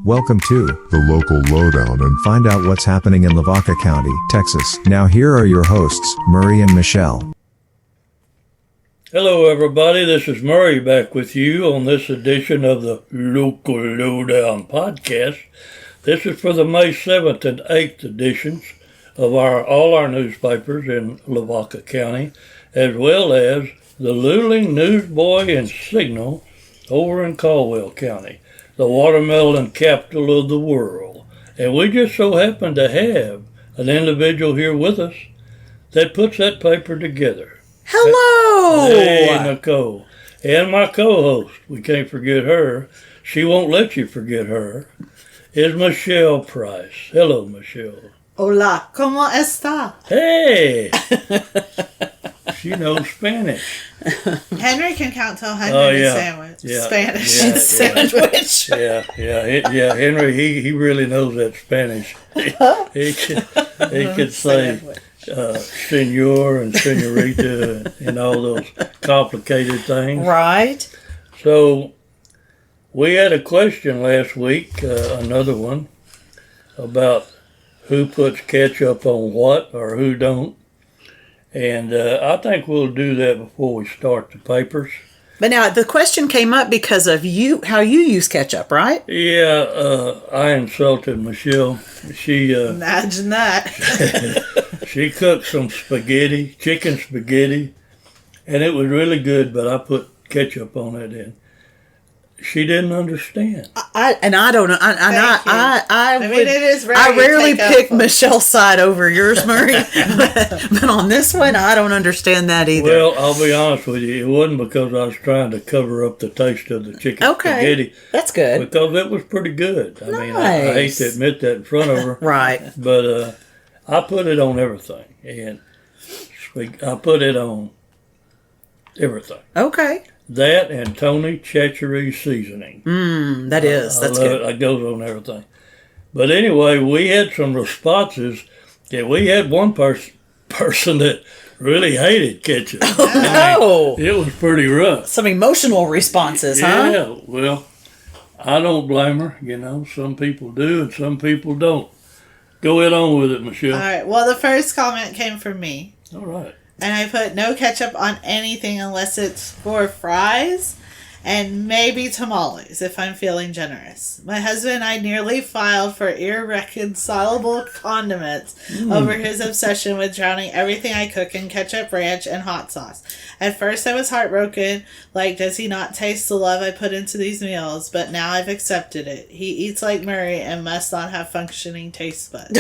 Welcome to the local lowdown and find out what's happening in Lavaca County, Texas. Now here are your hosts, Murray and Michelle. Hello everybody, this is Murray back with you on this edition of the Local Lowdown Podcast. This is for the May 7th and 8th editions of all our newspapers in Lavaca County, as well as the Luling, Newsboy, and Signal over in Caldwell County, the watermelon capital of the world. And we just so happen to have an individual here with us that puts that paper together. Hello! Hey, Nicole. And my co-host, we can't forget her, she won't let you forget her, is Michelle Price. Hello, Michelle. Hola, ¿cómo está? Hey! She knows Spanish. Henry can count to 100 in sandwich. Yeah. Spanish. Yeah, Sandwich. Yeah. Henry, he really knows that Spanish. He could say senor and senorita and all those complicated things. Right. So, we had a question last week, another one, about who puts ketchup on what or who don't. And I think we'll do that before we start the papers. But now the question came up because of you, how you use ketchup, right? Yeah, I insulted Michelle. She Imagine that. she cooked some spaghetti, chicken spaghetti, and it was really good, but I put ketchup on it, and she didn't understand. I don't know. I rarely pick Michelle's side over yours, Murray. but on this one, I don't understand that either. Well, I'll be honest with you. It wasn't because I was trying to cover up the taste of the chicken spaghetti. That's good. Because it was pretty good. I mean, I hate to admit that in front of her. Right. But I put it on everything. And I put it on everything. Okay. That and Tony Chachery seasoning. That's love good. It goes on everything. But anyway, we had some responses. Yeah, we had one person that really hated ketchup. Oh, It was pretty rough. some emotional responses, huh? Yeah, well, I don't blame her. You know, some people do and some people don't. Go ahead on with it, Michelle. All right. Well, the first comment came from me. All right. And I put no ketchup on anything unless it's for fries and maybe tamales if I'm feeling generous. My husband and I nearly filed for irreconcilable condiments over his obsession with drowning everything I cook in ketchup, ranch, and hot sauce. At first I was heartbroken, like, does he not taste the love I put into these meals? But now I've accepted it. He eats like Murray and must not have functioning taste buds.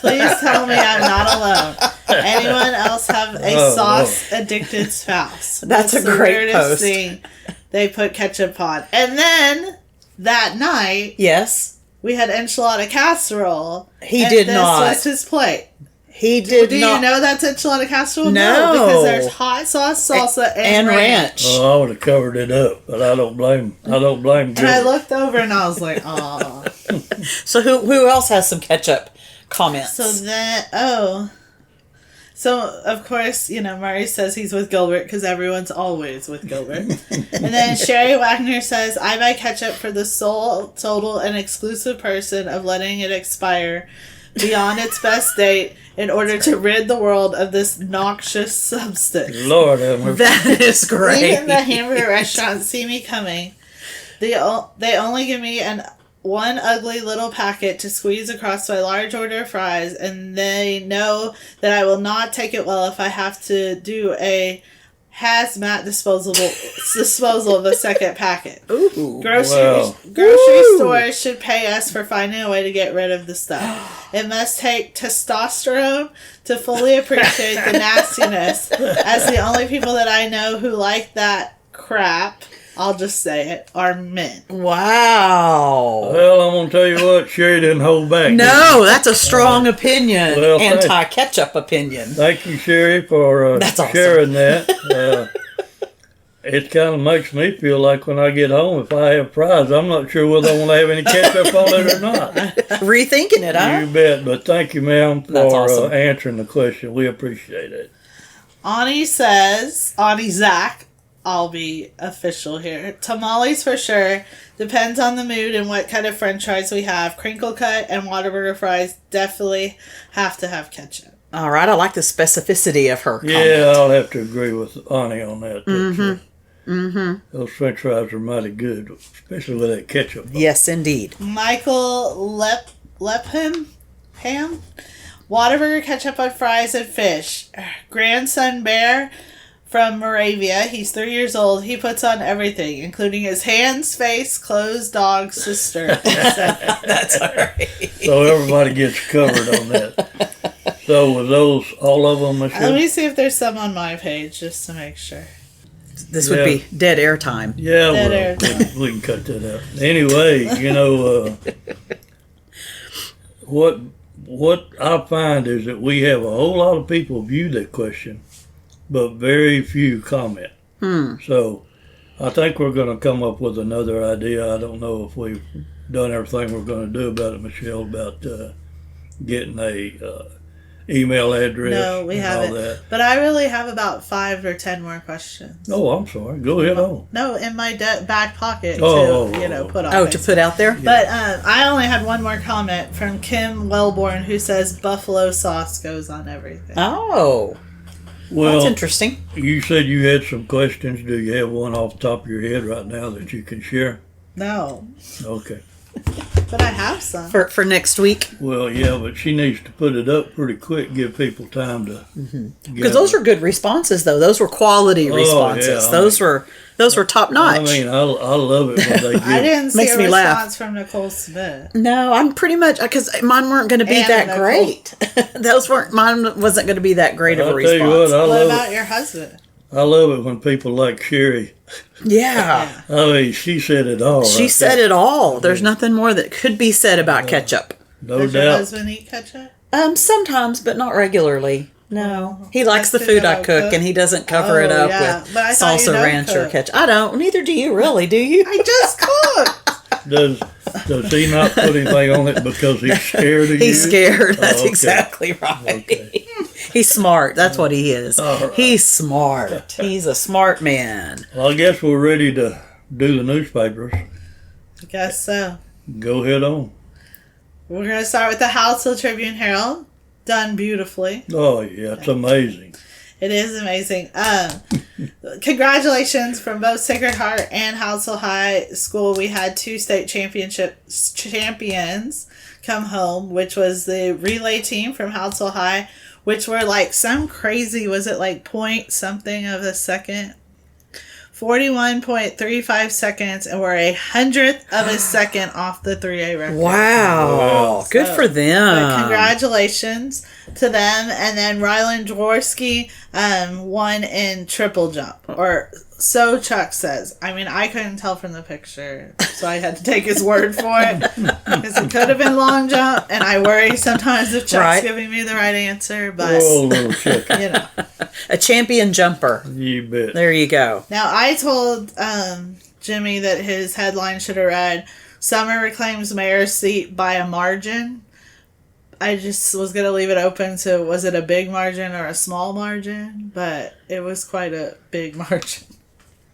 Please tell me I'm not alone. Anyone else have a sauce-addicted spouse? That's a great post. Thing they put ketchup on. And then, that night, Yes. we had enchilada casserole. He did not. This was his plate. He did Do not. you know that's enchilada casserole? No. Because there's hot sauce, salsa, and ranch. Oh, I would have covered it up, but I don't blame And I looked over and I was like, aw. So who else has some ketchup comments? So, of course, Murray says he's with Gilbert because everyone's always with Gilbert. And then Sherry Wagner says, I buy ketchup for the sole, total, and exclusive person of letting it expire beyond its best date in order to rid the world of this noxious substance. Lord have mercy. That is great. Even the hamburger restaurants see me coming. They only give me one ugly little packet to squeeze across my large order of fries, and they know that I will not take it well if I have to do a hazmat disposal of a second packet. Ooh. Grocery stores should pay us for finding a way to get rid of the stuff. It must take testosterone to fully appreciate the nastiness, as the only people that I know who like that crap, I'll just say it, are men. Wow. Well, I'm going to tell you what, Sherry didn't hold back. No, that's a strong opinion. Well, anti-ketchup opinion. Thank you, Sherry, for sharing that. It kind of makes me feel like when I get home, if I have fries, I'm not sure whether I want to have any ketchup on it or not. Rethinking it, huh? You bet. But thank you, ma'am, for answering the question. We appreciate it. Ani Zach I'll be official here. Tamales for sure. Depends on the mood and what kind of french fries we have. Crinkle cut and Whataburger fries definitely have to have ketchup. All right, I like the specificity of her comment. Yeah, I'll have to agree with Ani on that. Those french fries are mighty good, especially with that ketchup. Yes, indeed. Michael Lepham? Ham? Whataburger ketchup on fries and fish. Grandson Bear from Moravia. He's 3 years old. He puts on everything, including his hands, face, clothes, dog, sister. That's all right. So everybody gets covered on that. So was those all of them, Michelle? Let me see if there's some on my page, just to make sure. This would be dead air time. Yeah, Dead air time. we can cut that out. Anyway, what I find is that we have a whole lot of people view that question, but very few comment. So I think we're going to come up with another idea. I don't know if we've done everything we're going to do about it, Michelle, about getting a email address. No, we haven't. All that. But I really have about 5 or 10 more questions. Oh, I'm sorry. Go ahead on. No, in my back pocket to put on. Oh, to put out there? But I only had one more comment from Kim Wellborn, who says buffalo sauce goes on everything. Oh. Well, that's interesting. You said you had some questions. Do you have one off the top of your head right now that you can share? No. Okay. But I have some. For next week? Well, yeah, but she needs to put it up pretty quick, give people time to... Because those were good responses, though. Those were quality responses. Yeah, those were top notch. I mean, I love it when they give... I didn't see Makes a me response laugh. from Nicole Smith. No, I'm pretty much... Because mine weren't going to be that great. Mine wasn't going to be that great of a response. Tell you What about your husband? I love it when people like Sherry. Yeah. I mean, she said it all. She said it all. There's nothing more that could be said about ketchup. No Does doubt. your husband eat ketchup? Sometimes, but not regularly. No. He likes the That's food good I to cook, cook. and he doesn't cover it up with But I thought you salsa don't ranch or cook. ketchup. I don't. Neither do you, really, do you? I just cooked. Does he not put anything on it because he's scared of you? He's scared. That's okay. exactly right. Okay. He's smart. That's what he is. All right. He's smart. He's a smart man. Well, I guess we're ready to do the newspapers. I guess so. Go ahead on. We're going to start with the Household Tribune Herald. Done beautifully. Oh, yeah, it's amazing. It is amazing. Congratulations from both Sacred Heart and Household High School. We had 2 state champions come home, which was the relay team from Household High, which were like some crazy, was it like point something of a second? 41.35 seconds, and we're 100th of a second off the 3A record. Wow. Good for them. Congratulations to them. And then Rylan Dworsky won in triple jump, or so Chuck says. I mean, I couldn't tell from the picture, so I had to take his word for it, because it could have been long jump, and I worry sometimes if Chuck's giving me the right answer, but Oh, little chicken. A champion jumper. You bet. There you go. Now, I told Jimmy that his headline should have read, Summer reclaims mayor's seat by a margin. I just was going to leave it open to, was it a big margin or a small margin? But it was quite a big margin.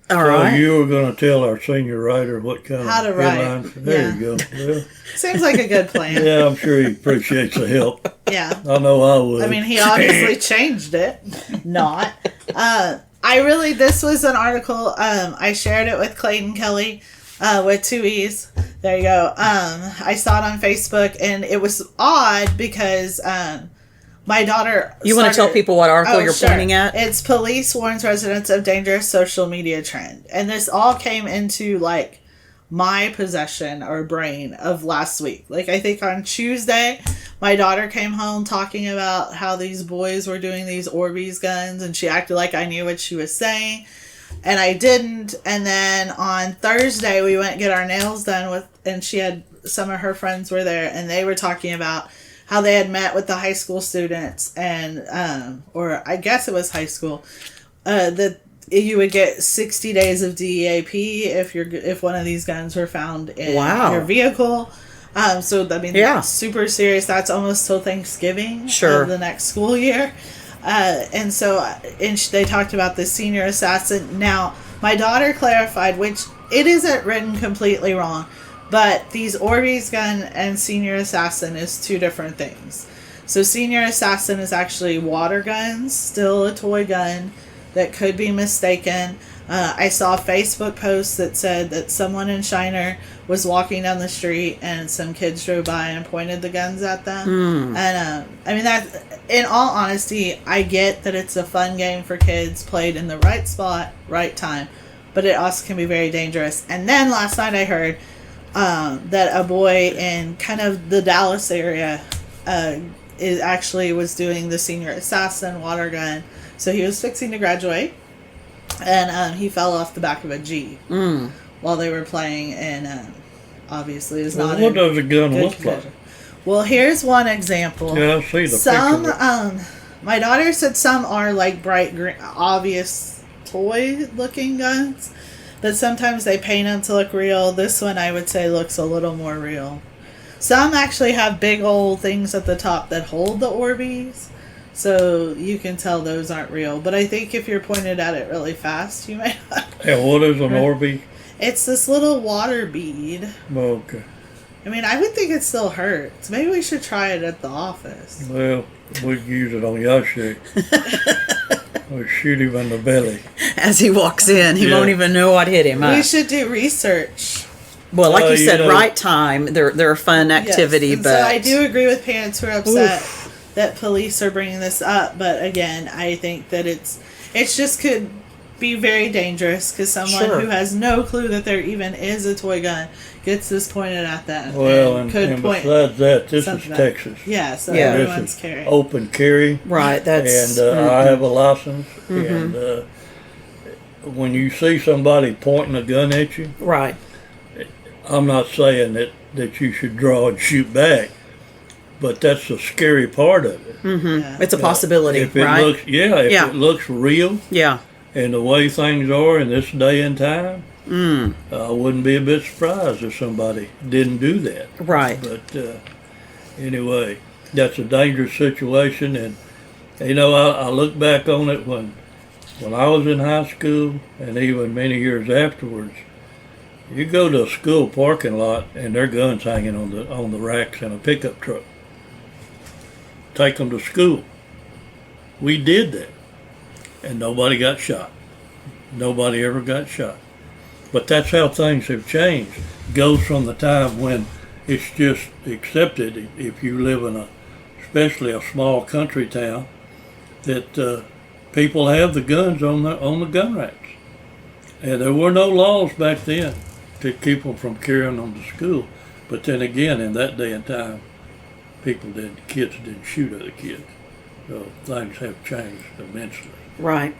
All So right. you were going to tell our senior writer what kind How to of write. headlines? There Yeah. you go. Well, Seems like a good plan. yeah, I'm sure he appreciates the help. Yeah. I know I would. I mean, he obviously changed it. Not. This was an article, I shared it with Clayton Kelly, with 2 E's. There you go. I saw it on Facebook, and it was odd because, my daughter... You want to tell people what article you're sure. pointing at? It's Police Warns Residents of Dangerous Social Media Trend. And this all came into, like, my possession or brain of last week. Like, I think on Tuesday, my daughter came home talking about how these boys were doing these Orbeez guns, and she acted like I knew what she was saying, and I didn't. And then on Thursday, we went and get our nails done and she had, some of her friends were there, and they were talking about how they had met with the high school students, and or I guess it was high school, that you would get 60 days of DEAP if one of these guns were found in your vehicle. So I mean, super serious. That's almost till Thanksgiving of the next school year. And they talked about the senior assassin. Now, My daughter clarified, which it isn't written completely wrong, but these Orbeez gun and Senior Assassin is two different things. So Senior Assassin is actually water guns, still a toy gun that could be mistaken. I saw a Facebook post that said that someone in Shiner was walking down the street and some kids drove by and pointed the guns at them. And I mean, that, in all honesty, I get that it's a fun game for kids played in the right spot, right time, but it also can be very dangerous. And then last night I heard that a boy in kind of the Dallas area was doing the Senior Assassin water gun. So he was fixing to graduate. And he fell off the back of a Jeep while they were playing, and obviously is not. What does a gun look like? Well, here's one example. Yeah, I see the some. My daughter said some are like bright green, obvious toy-looking guns, but sometimes they paint them to look real. This one, I would say, looks a little more real. Some actually have big old things at the top that hold the Orbeez. So you can tell those aren't real. But I think if you're pointed at it really fast, you might not. And what is an Orbeez? It's this little water bead. Okay. I mean, I would think it still hurts. Maybe we should try it at the office. Well, we'd use it on Yashi. We'll shoot him in the belly. As he walks in, he won't even know what hit him. We should do research. Well, like you said, right time. They're a fun activity, yes. but So I do agree with parents who are upset that police are bringing this up, but again, I think that it's just could be very dangerous because someone who has no clue that there even is a toy gun gets this pointed at them. Well, and besides that, this is Texas. Yeah, so everyone's carrying. Open carry. Right, that's... And I have a license, and when you see somebody pointing a gun at you... Right. I'm not saying that you should draw and shoot back, but that's the scary part of it. Yeah. It's a possibility, if it right? Looks, it looks real, and the way things are in this day and time, I wouldn't be a bit surprised if somebody didn't do that. Right. But anyway, that's a dangerous situation, and I look back on it when I was in high school, and even many years afterwards. You go to a school parking lot, and there are guns hanging on the racks in a pickup truck. Take them to school. We did that, and nobody got shot. Nobody ever got shot. But that's how things have changed. It goes from the time when it's just accepted, if you live in especially a small country town, that people have the guns on the gun racks. And there were no laws back then to keep them from carrying them to school. But then again, in that day and time, kids didn't shoot other kids. So things have changed immensely. Right.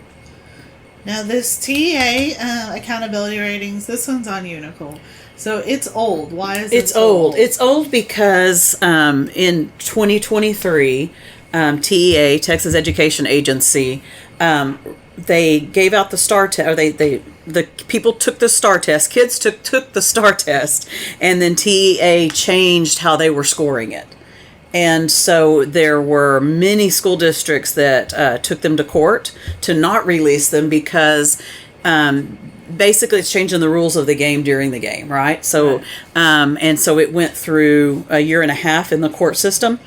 Now this TEA accountability ratings, this one's on you, Nicole. So it's old. Why is it It's old? It's old because in 2023, TEA, Texas Education Agency, they gave out the STAR test, or the people took the STAR test, kids took the STAR test, and then TEA changed how they were scoring it. And so there were many school districts that took them to court to not release them because basically it's changing the rules of the game during the game, right? So, and so it went through a year and a half in the court system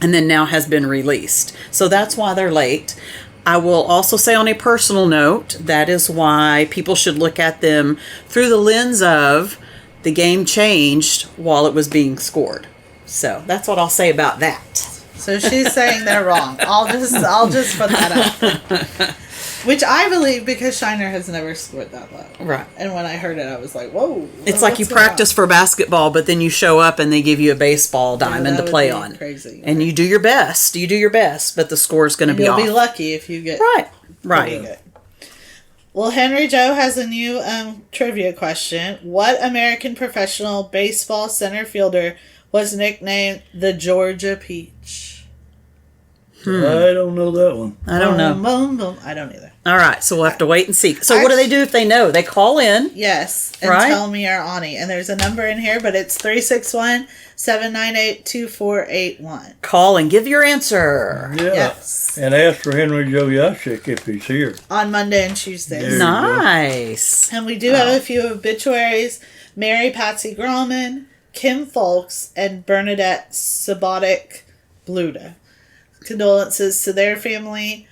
and then now has been released. So that's why they're late. I will also say on a personal note, that is why people should look at them through the lens of the game changed while it was being scored. So that's what I'll say about that. So she's saying they're wrong. I'll just put that up. Which I believe because Shiner has never scored that low. Right. And when I heard it, I was like, whoa. It's like you practice for basketball, but then you show up and they give you a baseball diamond to play on. Crazy. And you do your best. You do your best, but the score's going to be off. You'll be lucky if you get... Right. Good. Well, Henry Joe has a new trivia question. What American professional baseball center fielder was nicknamed the Georgia Peach? I don't know that one. I don't know. I don't either. All right, so we'll have to wait and see. So what do they do if they know? They call in. Yes, and right? tell me or Ani. And there's a number in here, but it's 361-798-2481. Call and give your answer. Yeah. Yes. And ask for Henry Joe Yashik if he's here. On Monday and Tuesdays. There you Nice. And we do have a few obituaries. Mary Patsy Grauman, Kim Folks, and Bernadette Sabotic Bluda. Condolences to their family.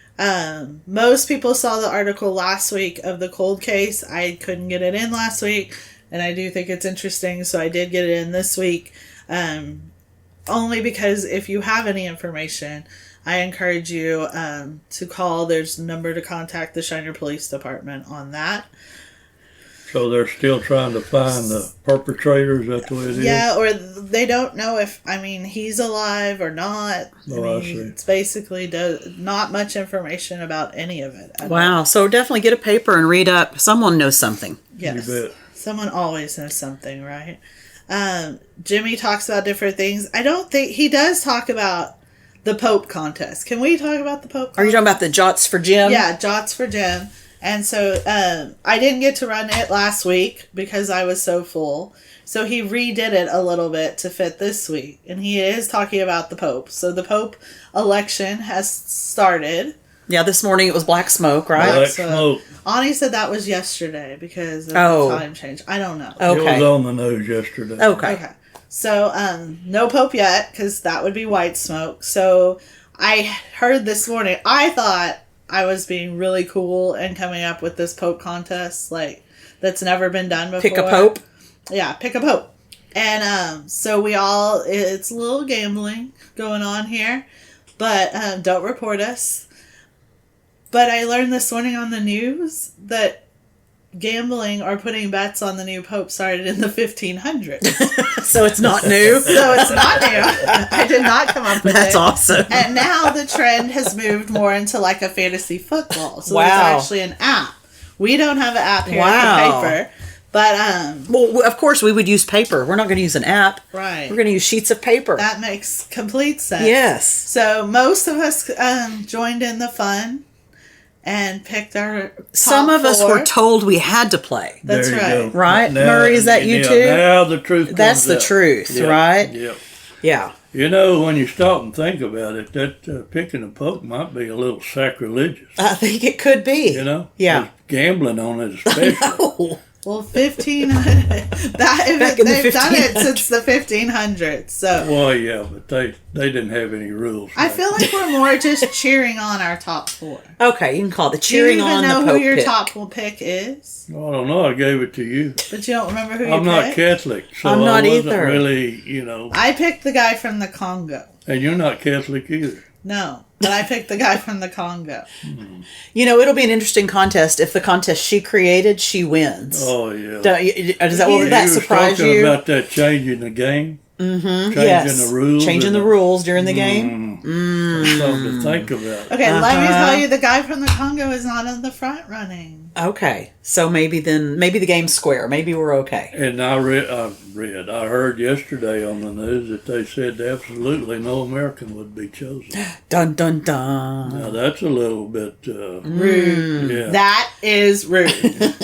Most people saw the article last week of the cold case. I couldn't get it in last week, and I do think it's interesting, so I did get it in this week. Only because if you have any information, I encourage you to call. There's a number to contact the Shiner Police Department on that. So they're still trying to find the perpetrators, that's the way it is? Yeah, or they don't know if, he's alive or not. Oh, I see. It's basically not much information about any of it. Wow. So definitely get a paper and read up. Someone knows something. Yes. You bet. Someone always knows something, right? Jimmy talks about different things. I don't think he does talk about the Pope contest. Can we talk about the Pope contest? Are you talking about the Jots for Jim? Yeah, Jots for Jim. And so I didn't get to run it last week because I was so full. So he redid it a little bit to fit this week. And he is talking about the Pope. So the Pope election has started. Yeah, this morning it was black smoke, right? Black So smoke. Ani said that was yesterday because of Oh. the time change. I don't know. Okay. It was on the news yesterday. Okay. Okay. So no Pope yet because that would be white smoke. So I heard this morning, I thought I was being really cool and coming up with this Pope contest that's never been done before. Pick a Pope. Yeah, pick a Pope. And so it's a little gambling going on here, but don't report us. But I learned this morning on the news that gambling or putting bets on the new Pope started in the 1500s. So it's not new. So it's not new. I did not come up with it. That's awesome. And now the trend has moved more into a fantasy football. So Wow. there's actually an app. We don't have an app here Wow. at the paper. But Well, of course we would use paper. We're not going to use an app. right. We're going to use sheets of paper. That makes complete sense. Yes. So most of us joined in the fun and picked our top Some of us 4. were told we had to play. That's There you right. go. Right? Murray, is that you yeah, too? Now the truth comes That's the out. truth, Yeah, right? Yeah. Yeah. You know, when you stop and think about it, that picking a Pope might be a little sacrilegious. I think it could be. You know? Yeah. 'Cause gambling on it especially. Oh. Well, 1500. Back in the They've done it 1500s. since the 1500s. So Well, yeah, but they didn't have any rules. I feel like we're more just cheering on our top 4. Okay, you can call it the Do you cheering even on know the who Pope your pick. top pick is? I don't know. I gave it to you. But you don't remember who you I'm not picked? Catholic, so I'm not I wasn't either. really, I picked the guy from the Congo. and you're not Catholic either. No, but I picked the guy from the Congo. You know, it'll be an interesting contest. If the contest she created, she wins. Oh, yeah. Does that, will that You was surprise talking you? about that changing the game? Mm-hmm. Changing Yes. the rules. Changing and the rules during the game. That's something to think about. Okay, let me Uh-huh. tell you, the guy from the Congo is not in the front running. Okay, so maybe the game's square. Maybe we're okay. And I heard yesterday on the news that they said absolutely no American would be chosen. Dun dun dun. Now that's a little bit Rude. yeah. That is rude.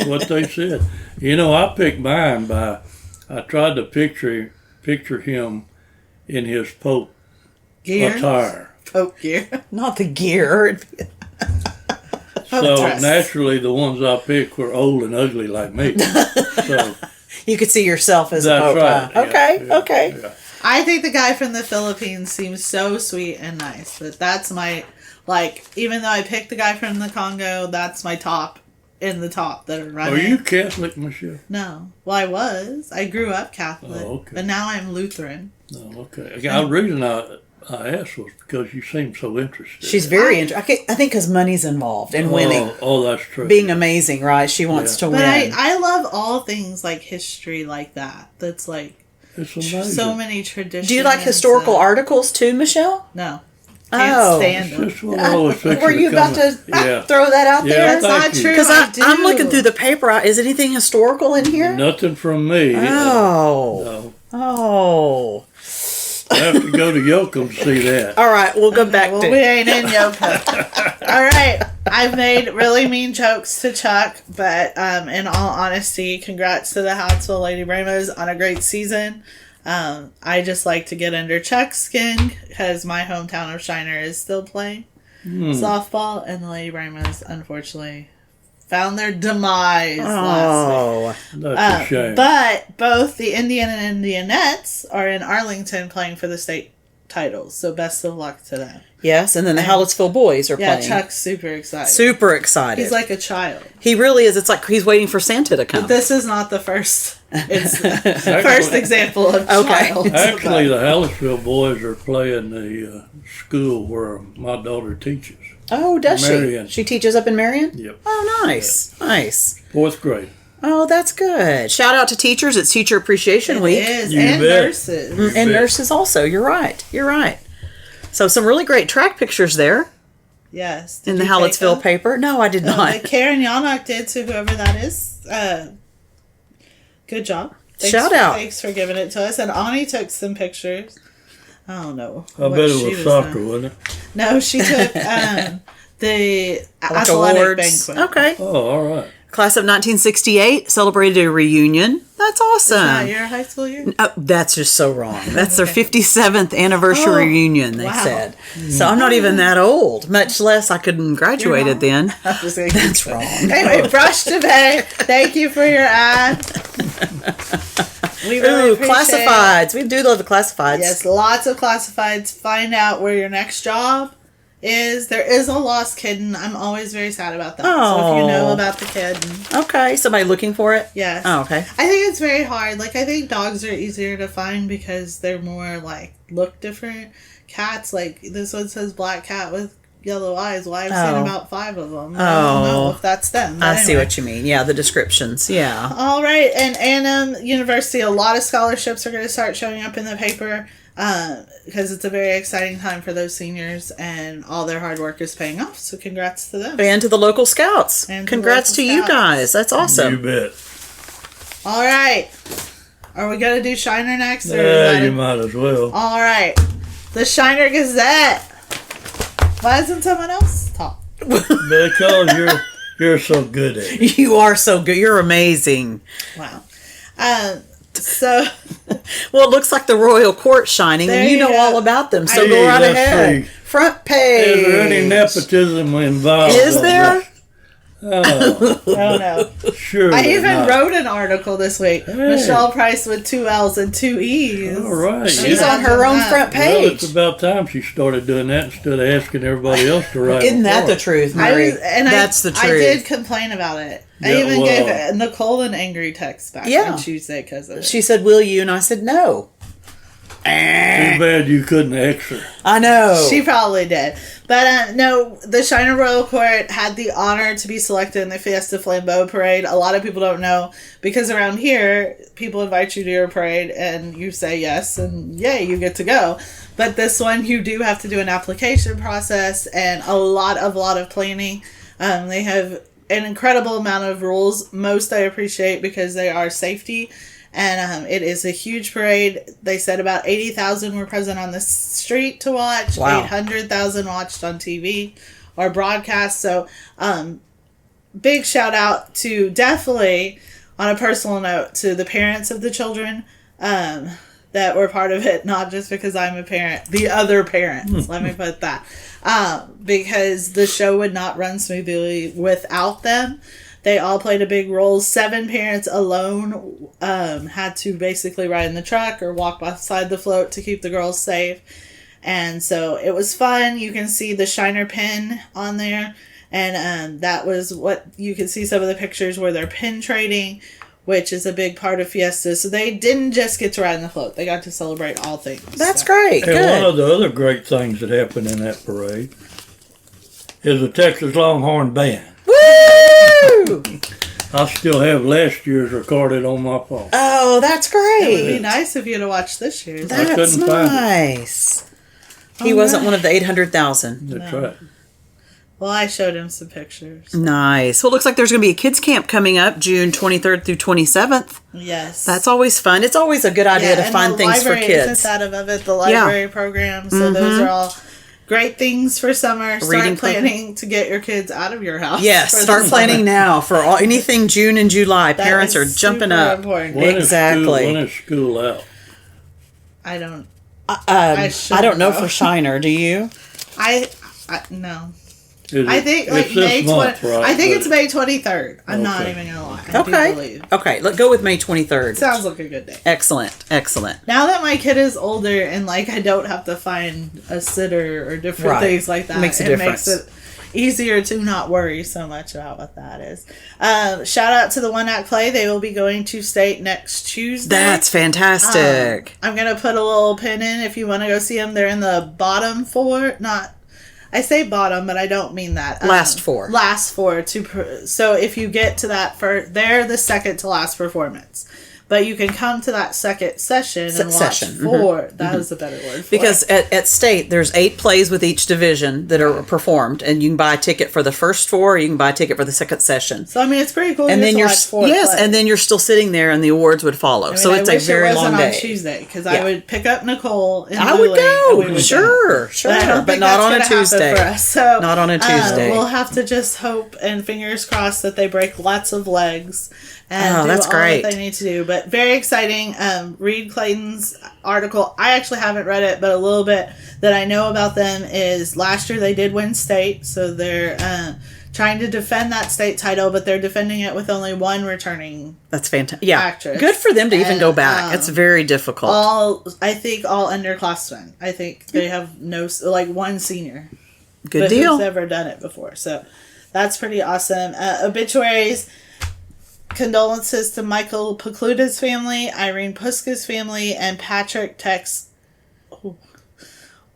What they said. You know, I picked mine I tried to picture him in his Pope Gear. attire. Pope gear. Not the gear. So dress. naturally, the ones I picked were old and ugly like me. So You could see yourself as a that's Pope. right. Huh? Yeah, Okay, yeah, okay. yeah. I think the guy from the Philippines seems so sweet and nice. But that's my, even though I picked the guy from the Congo, that's my top in the top that are running. Are you Catholic, Michelle? No. Well, I was. I grew up Catholic. Oh, okay. But now I'm Lutheran. No, okay. The reason I asked was because you seem so interested. She's very interesting. I think because money's involved and winning. Oh, that's true. Being amazing, right? She wants to But win. I love all things like history like that. That's It's amazing. so many traditions. Do you like historical articles too, Michelle? No. Can't Oh. stand It's them. just what I always picture Were you about to Yeah. throw that out Yeah, there? That's not thank you. true. Because I do. I'm looking through the paper. Is anything historical in here? Nothing from me. Oh. No. Oh. I have to go to Yoakum to see that. All right, we'll go back Well, to... we ain't in Yoko. All right. I've made really mean jokes to Chuck, but in all honesty, congrats to the Houtsville Lady Bramos on a great season. I just like to get under Chuck's skin because my hometown of Shiner is still playing softball, and the Lady Bramos, unfortunately, found their demise last week. That's a shame. But both the Indian and Indianettes are in Arlington playing for the state titles, so best of luck to them. Yes, and then the Hallettsville boys are playing. Yeah, Chuck's super excited. Super excited. He's like a child. He really is. It's like he's waiting for Santa to come. But this is not the first. It's the first example of child. Actually, the Hallettsville boys are playing the school where my daughter teaches. Oh, does Marion. she? She teaches up in Marion? Yep. Oh, nice. Yeah. Nice. 4th grade. Oh, that's good. Shout out to teachers. It's Teacher Appreciation Week. It is. You And bet. nurses. And nurses also. You're right. You're right. So some really great track pictures there Yes. in Did the you take Hallettsville them? paper. No, I did not. But Karen Yannock did, to whoever that is. Good job. Shout out. Thanks for giving it to us. And Ani took some pictures. I don't know. I bet it was soccer, wasn't it? No, she took the Like athletic awards. banquet. Okay. Oh, all right. Class of 1968 celebrated a reunion. That's awesome. Is that your high school year? Oh, that's just so wrong. That's their 57th anniversary reunion, they wow. said. So I'm not even that old, much less I couldn't graduated then. I'm just kidding. That's wrong. Anyway, Brush Today, thank you for your ad. We really Ooh, appreciate classifieds. We do love the classifieds. Yes, lots of classifieds. Find out where your next job is. There is a lost kitten. I'm always very sad about that. So if you know about the kitten. Okay, somebody looking for it? Yes. Oh, okay. I think it's very hard. Like, I think dogs are easier to find because they're more, like, look different. Cats, like, this one says black cat with yellow eyes. Well, I've seen about 5 of them. I don't know if that's them. I see what you mean. Yeah, the descriptions. Yeah. All right. And A&M University, a lot of scholarships are going to start showing up in the paper because it's a very exciting time for those seniors and all their hard work is paying off. So congrats to them. And to the local scouts. And to Congrats to local you scouts. guys. That's awesome. You bet. All right. Are we going to do Shiner next? Or Yeah, you might as well. All right. The Shiner Gazette. Why doesn't someone else talk? Because you're so good at it. You are so good. You're amazing. Wow. So Well, it looks like the royal court shining, There and you you know go. all about them. So Hey, go right let's ahead. see. Front page. Is there any nepotism involved? Is there? Oh, I don't know. sure. I even not. wrote an article this week. Hey. Michelle Price with 2 L's and 2 E's. All right. She's yeah. on her own front Well, page. it's about time she started doing that instead of asking everybody else to write. Isn't that for the her. truth, Mary? That's the truth. I did complain about it. I Yeah, even well. gave Nicole an angry text back Yeah. on Tuesday because of it. She said, "Will you?" And I said, "No." Too bad you couldn't X her. I know. She probably did. But no, the Shiner Royal Court had the honor to be selected in the Fiesta Flambeau Parade. A lot of people don't know because around here, people invite you to your parade and you say yes and yay, you get to go. But this one, you do have to do an application process and a lot of planning. They have an incredible amount of rules. Most I appreciate because they are safety. And it is a huge parade. They said about 80,000 were present on the street to watch. Wow. 800,000 watched on TV or broadcast. So big shout out to, definitely on a personal note, to the parents of the children that were part of it. Not just because I'm a parent. The other parents. Let me put that. Because the show would not run smoothly without them. They all played a big role. 7 parents alone had to basically ride in the truck or walk beside the float to keep the girls safe. And so it was fun. You can see the Shiner pin on there. And that was what you can see some of the pictures where they're pin trading, which is a big part of Fiesta. So they didn't just get to ride in the float. They got to celebrate all things. That's So. great. And Good. one of the other great things that happened in that parade is the Texas Longhorn Band. Woo! I still have last year's recorded on my phone. Oh, that's It would be great. nice if you'd have watched this year's. That's couldn't find it. nice. He wasn't one of the 800,000. That's right. Well, I showed him some pictures. Nice. Well, it looks like there's going to be a kids camp coming up June 23rd through 27th. Yes. That's always fun. It's always a good idea to find things for kids. Isn't that above it, the library program? So those are all great things for summer. Start planning to get your kids out of your house. Yes, start planning now for anything June and July. Parents are jumping up. Important. Exactly. When is school out? I don't. I don't know for Shiner. Do you? No. I think it's May 20. Month, right? I think it's May 23rd. I'm not even gonna lie. I do believe. Okay. Let's go with May 23rd. Sounds like a good day. Excellent. Now that my kid is older and I don't have to find a sitter or different things like that, Makes a difference. Makes it easier to not worry so much about what that is. Shout out to the One Act Play. They will be going to state next Tuesday. That's fantastic. I'm gonna put a little pin in if you want to go see them. They're in the bottom four, I say bottom, but I don't mean that. Last four. So if you get to that first, they're the second to last performance. But you can come to that second session and watch four. That is a better word for because it. at state, there's 8 plays with each division that are performed, and you can buy a ticket for the first 4, or you can buy a ticket for the second session. So, I mean, it's pretty cool. And then watch 4 plays. and then you're still sitting there, and the awards would follow. So it's a very long day. On Tuesday, because I would pick up Nicole. And I would Luling, go. Sure. But not on a Tuesday. For us. So, not on a Tuesday. We'll have to just hope and fingers crossed that they break lots of legs and do that's all great. that they need to do. But very exciting. Read Clayton's article. I actually haven't read it, but a little bit that I know about them is last year they did win state, so they're trying to defend that state title, but they're defending it with only one returning. That's fantastic. Yeah, actress. Good for them to even go back. It's very difficult. I think all underclassmen. I think they have one senior. Good deal. Who's ever done it before? So that's pretty awesome. Obituaries. Condolences to Michael Pokluda's family, Irene Puska's family, and Patrick Tex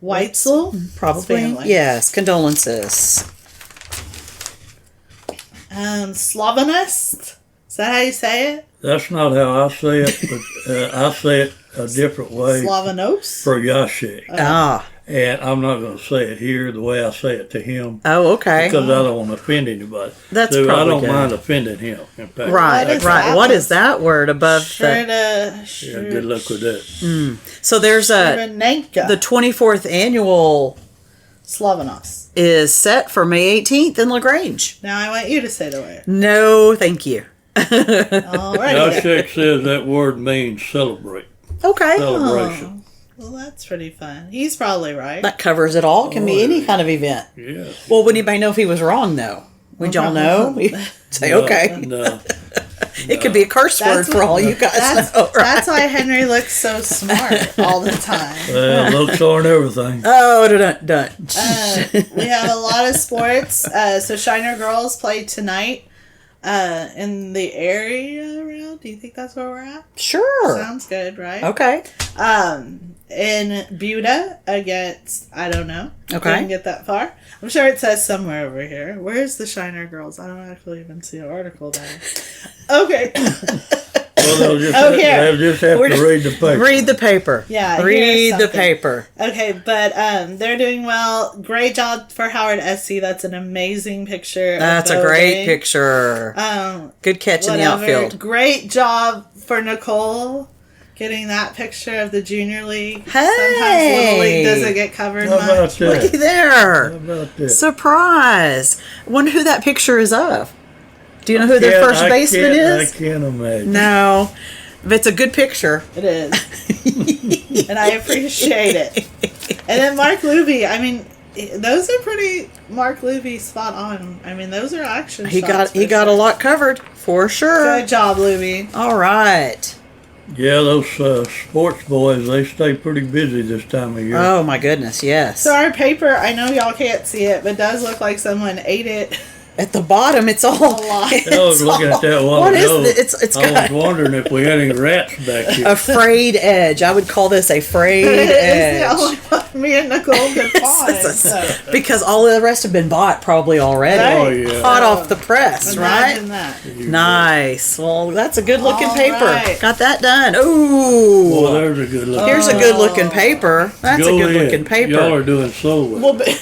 Weitzel's Probably. family. Yes, condolences. Slavanist? Is that how you say it? That's not how I say it, but I say it a different way. Slavanos? For Yashe. And I'm not going to say it here the way I say it to him. Oh, okay. Because I don't want to offend anybody. That's so probably I don't good. mind offending him. In fact, Right. What is that word above Yeah, good luck with that. So there's the 24th annual Slavanos is set for May 18th in LaGrange. Now I want you to say the word. No, thank you. All right. Yashek says that word means celebrate. Okay. Celebration. Well, that's pretty fun. He's probably right. That covers it all. Can be any kind of event. Yeah. Well, would anybody know if he was wrong, though? Would y'all know? Say, okay. No. It could be a curse word for all you guys know, right? That's why Henry looks so smart all the time. Well, looks aren't everything. Oh, dun. We have a lot of sports. So Shiner girls play tonight in the area around. Do you think that's where we're at? Sure. Sounds good, right? Okay. In Buda against, I don't know. Okay. Didn't get that far. I'm sure it says somewhere over here. Where's the Shiner girls? I don't actually even see an article there. Okay. Well, they'll just have to read the paper. Read the paper. Yeah. Read the paper. Okay, but they're doing well. Great job for Howard SC. That's an amazing picture. That's a great picture. Good catch in the outfield. Great job for Nicole getting that picture of the Junior League. Hey! Sometimes Little League doesn't get covered How about much. that? Looky there. How about that? Surprise. Wonder who that picture is of. Do you know who their first baseman is? I can't imagine. No. But it's a good picture. It is. And I appreciate it. And then Mark Luby. I mean, those are pretty Mark Luby spot on. I mean, those are action shots. He got a lot covered for sure. Good job, Luby. All right. Yeah, those sports boys, they stay pretty busy this time of year. Oh my goodness, yes. So our paper, I know y'all can't see it, but does look like someone ate it. At the bottom, it's all. A lot. I was looking at that while What ago. is it? I was wondering if we had any rats back here. A frayed edge. I would call this a frayed It's the edge. only one me and Nicole could find. So. Because all of the rest have been bought probably already. Right. Oh, yeah. Hot off the press, Imagine right? that. Nice. Well, that's a good looking All paper. right. Got that done. Ooh. Well, there's a good look. Here's a good looking paper. That's Go a good looking ahead. paper. Y'all are doing so well. Well, but I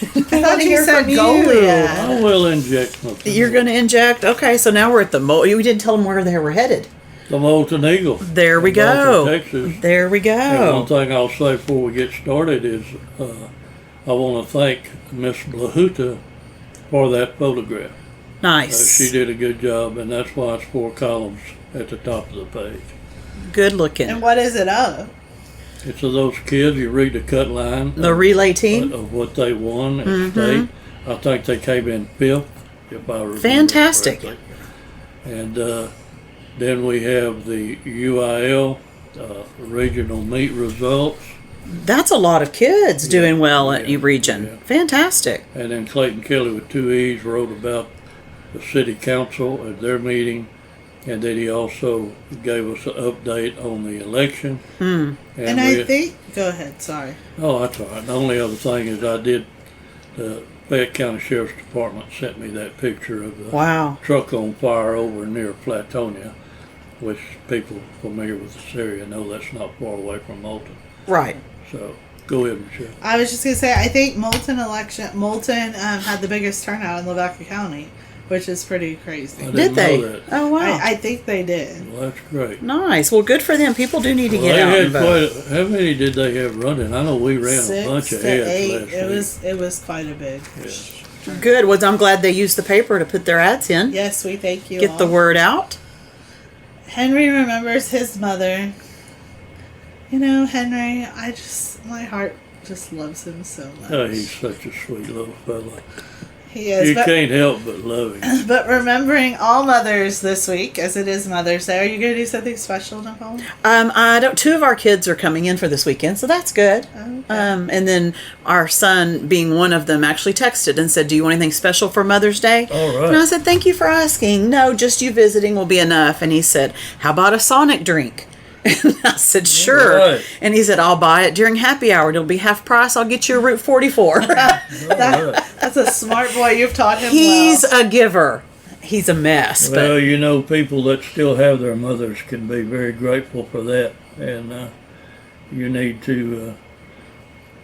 thought you said Goliath. I will inject my You're going to inject? Okay, so now we're at the we didn't tell them where they were headed. the Molten Eagle. There we in go. Molten, Texas. There we And one go. thing I'll say before we get started is I want to thank Miss Blahuta for that photograph. Nice. She did a good job, and that's why it's 4 columns at the top of the page. Good looking. And what is it of? It's of those kids, you read the cut line The relay team? of what they won at state. I think they came in 5th, if I remember Fantastic. correctly. And then we have the UIL regional meet results. That's a lot of kids doing well at region. yeah. Fantastic. And then Clayton Kelly with 2 E's wrote about the city council at their meeting. And then he also gave us an update on the election. And I think, go ahead, sorry. Oh, that's all right. The only other thing is the Fayette County Sheriff's Department sent me that picture of the Wow. truck on fire over near Flatonia, which people familiar with this area know that's not far away from Moulton. Right. So, go ahead, Michelle. I was just going to say, I think Moulton had the biggest turnout in Lavaca County, which is pretty crazy. I Did didn't they? know that. Oh, wow. I think they did. Well, that's great. Nice. Well, good for them. People do need to Well, get they out had and vote. how many did they have running? I know we ran a 6 bunch of to ads 8. last week. It was quite a big. Yes. Good. Well, I'm glad they used the paper to put their ads in. Yes, we thank you. Get the all. word out. Henry remembers his mother. You know, Henry, my heart just loves him so much. Oh, he's such a sweet little fella. He is. You But, can't help but love him. but remembering all mothers this week, as it is Mother's Day, are you going to do something special, Nicole? I don't. 2 of our kids are coming in for this weekend, so that's good. Okay. And then our son, being one of them, actually texted and said, "Do you want anything special for Mother's Day?" All right. And I said, "Thank you for asking. No, just you visiting will be enough." And he said, "How about a Sonic drink?" And I said, "Sure." right. And he said, "I'll buy it during happy hour. It'll be half price. I'll get you a Route 44. That's a smart boy. You've taught him He's well. a giver. He's a mess, Well, but you know, people that still have their mothers can be very grateful for that, and you need to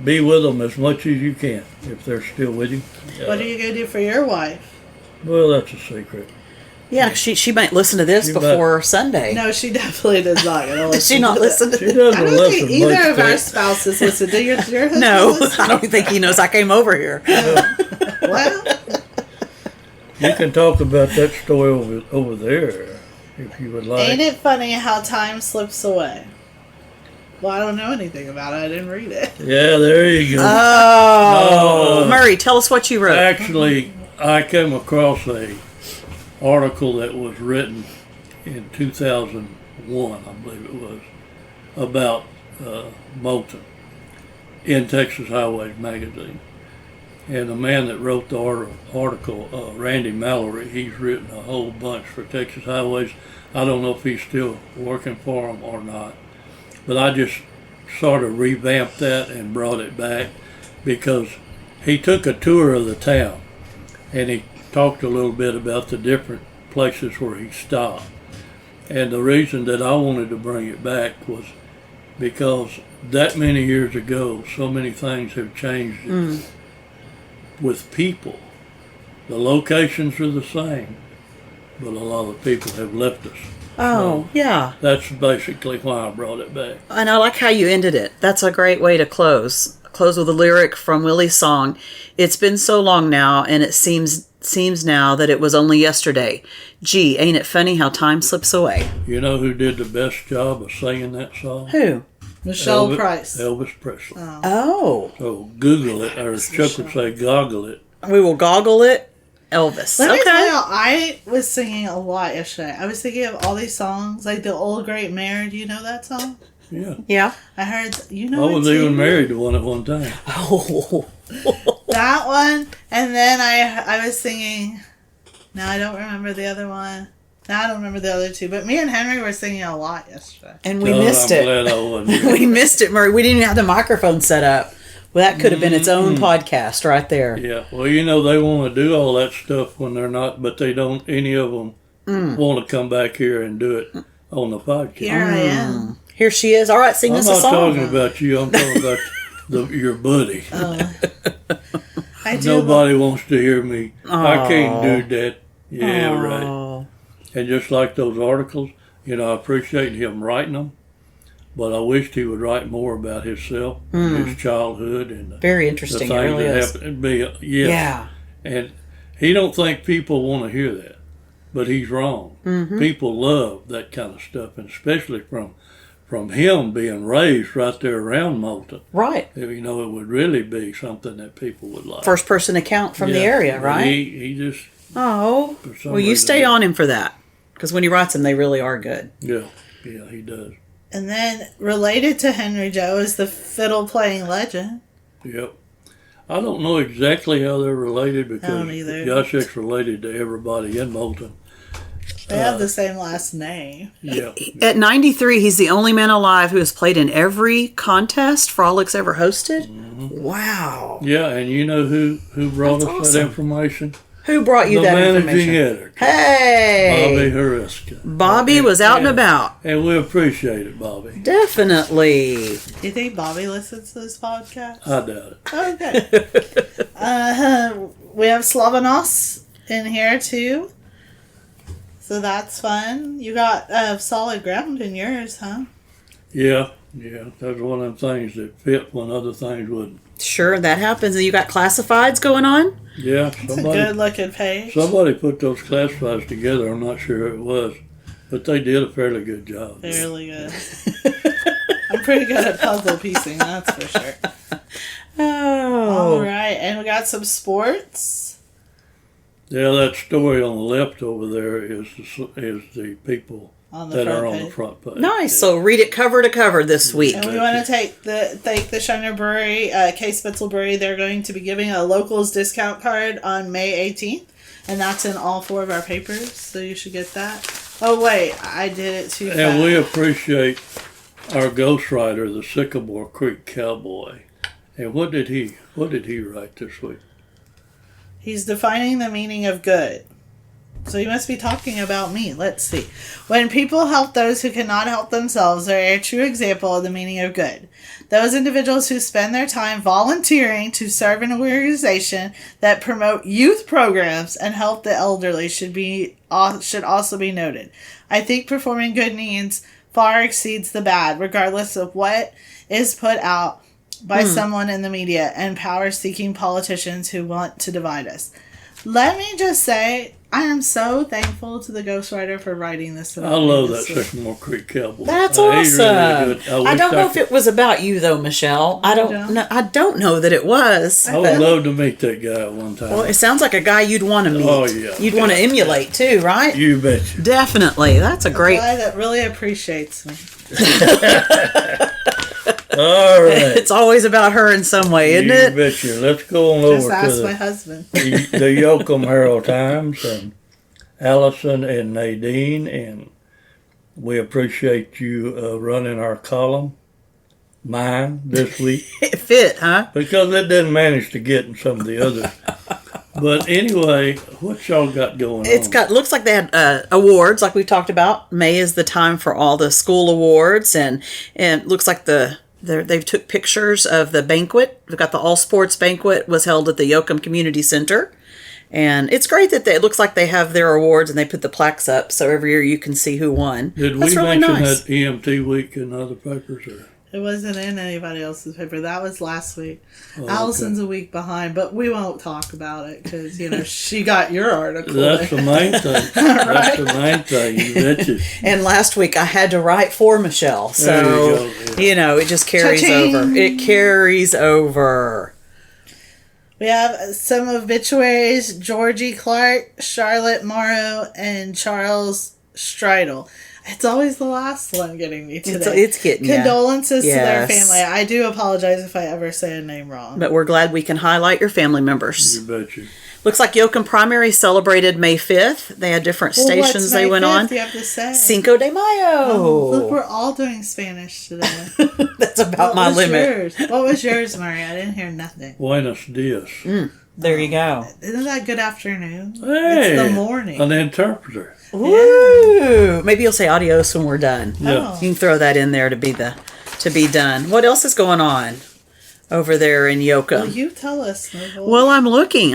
be with them as much as you can if they're still with you. What are you going to do for your wife? Well, that's a secret. yeah, she might listen to this She before Sunday. No, she does not. Does she not listen to She this? doesn't I don't listen think either much of to our it. spouses listen. Do your husband No, listen? I don't think he knows I came over here. Well, You can talk about that story over there if you would like. ain't it funny how time slips away? Well, I don't know anything about it. I didn't read it. Yeah, there you go. Oh, No. Murray, tell us what you wrote. Actually, I came across a article that was written in 2001, I believe it was, about Moulton in Texas Highways magazine. And the man that wrote the article, Randy Mallory, he's written a whole bunch for Texas Highways. I don't know if he's still working for them or not. But I just sort of revamped that and brought it back because he took a tour of the town and he talked a little bit about the different places where he stopped. And the reason that I wanted to bring it back was because that many years ago, so many things have changed with people. The locations are the same, but a lot of people have left us. Oh, yeah. That's basically why I brought it back. And I like how you ended it. That's a great way to close. Close with a lyric from Willie's song. It's been so long now, and it seems now that it was only yesterday. Gee, ain't it funny how time slips away? You know who did the best job of singing that song? Who? Michelle Price. Elvis Presley. Oh. So Google it, or as Chuck would say, goggle it. We will goggle it. Elvis. Let me tell Okay. you, I was singing a lot yesterday. I was thinking of all these songs, like the Old Great Mare. Do you know that song? Yeah. Yeah. I heard, you I know was it even too? married to one at one time. Oh. That one, and then I was singing. Now I don't remember the other one. Now I don't remember the other two. But me and Henry were singing a lot yesterday. And we Oh, missed I'm it. glad I wasn't. We missed it, Murray. We didn't even have the microphone set up. Well, that could have been its own podcast right there. Yeah. Well, you know, they want to do all that stuff when they're not, but they don't, any of them want to come back here and do it on the podcast. Here I am. Here she is. All right, sing I'm us a not song. talking about you. I'm talking about your buddy. I do. Nobody wants to hear me. I can't do that. Yeah, Aw. right. And just like those articles, you know, I appreciate him writing them, but I wished he would write more about himself, his childhood, and Very the interesting. things It really that is. happened. Yeah. And he don't think people want to hear that, but he's wrong. People love that kind of stuff, and especially from him being raised right there around Moulton. Right. You know, it would really be something that people would like. First person account from the area, right? He just, Oh. for some Well, you reason, stay on him for that. Because when he writes them, they really are good. Yeah, he does. And then related to Henry Joe is the fiddle playing legend. Yep. I don't know exactly how they're related because don't either. Joshek's related to everybody in Moulton. They have the same last name. Yeah. At 93, he's the only man alive who has played in every contest Frolics ever hosted. Wow. Yeah, and you know who brought That's us awesome. that information? Who brought you The that managing information? editor, Hey! Bobby Hariska. Bobby was out and about. And we appreciate it, Bobby. Definitely. Do you think Bobby listens to this podcast? I doubt it. Okay. We have Slavanos in here too. So that's fun. You got solid ground in yours, huh? Yeah, that's one of them things that fit when other things wouldn't. Sure, that happens. And you got classifieds going on? Yeah, It's a good looking page. somebody put those classifieds together. I'm not sure who it was, but they did a fairly good job. Fairly good. I'm pretty good at puzzle piecing, that's for sure. Oh. All right, and we got some sports. Yeah, that story on the left over there is the people On the that front are on page. the front page. Nice. Yeah. So read it cover to cover this week. And we want to thank the Shiner Brewery, K. Spitzel Brewery. They're going to be giving a locals discount card on May 18th. And that's in all 4 of our papers, so you should get that. Oh, wait, I did it too fast. And we appreciate our ghostwriter, the Sycamore Creek Cowboy. And what did he write this week? He's defining the meaning of good. So he must be talking about me. Let's see. When people help those who cannot help themselves, they're a true example of the meaning of good. Those individuals who spend their time volunteering to serve an organization that promote youth programs and help the elderly should also be noted. I think performing good needs far exceeds the bad, regardless of what is put out by someone in the media and power-seeking politicians who want to divide us. Let me just say, I am so thankful to the ghostwriter for writing this. I love that Sycamore Creek Cowboy. That's He's awesome. really good. I don't know if it was about you though, Michelle. I don't know that it was. I would love to meet that guy at one time. Well, it sounds like a guy you'd want to meet. Oh, yeah. You'd want to emulate too, right? You betcha. Definitely. That's a great. guy that really appreciates me. All right. It's always about her in some way, isn't You it? betcha. Let's go on Just over to ask my the husband. Yoakum Herald Times and Allison and Nadine, and we appreciate you running our column, mine, this week, It fit, huh? because it didn't manage to get in some of the others. But anyway, what y'all got going on? Looks like they had awards, like we talked about. May is the time for all the school awards, and it looks like they've took pictures of the banquet. We've got the all sports banquet was held at the Yoakum Community Center. And it's great that it looks like they have their awards and they put the plaques up so every year you can see who won. Did That's we really mention nice. that EMT week in other papers? Or? It wasn't in anybody else's paper. That was last week. Oh, Allison's a week behind, but we won't talk about it because, she got your article. That's the main thing. That's the main thing. You betcha. And last week I had to write for Michelle. So, There you go, it just carries Cha-ching. over. It carries over. We have some obituaries: Georgie Clark, Charlotte Morrow, and Charles Streidel. It's always the last one getting me today. It's getting ya. Condolences to their Yes. family. I do apologize if I ever say a name wrong. But we're glad we can highlight your family members. You betcha. Looks like Yoakum Primary celebrated May 5th. They had different stations they went on. You have to say Cinco de Mayo. Oh, look, we're all doing Spanish today. That's about my limit. What was yours, Murray? I didn't hear nothing. Buenos dias. There you go. Isn't that good afternoon? Hey, it's the morning. An interpreter. Ooh, maybe you'll say adios when we're done. Yeah. Oh. You can throw that in there to be done. What else is going on over there in Yoakum? Well, you tell us, Nicole. Well, I'm looking.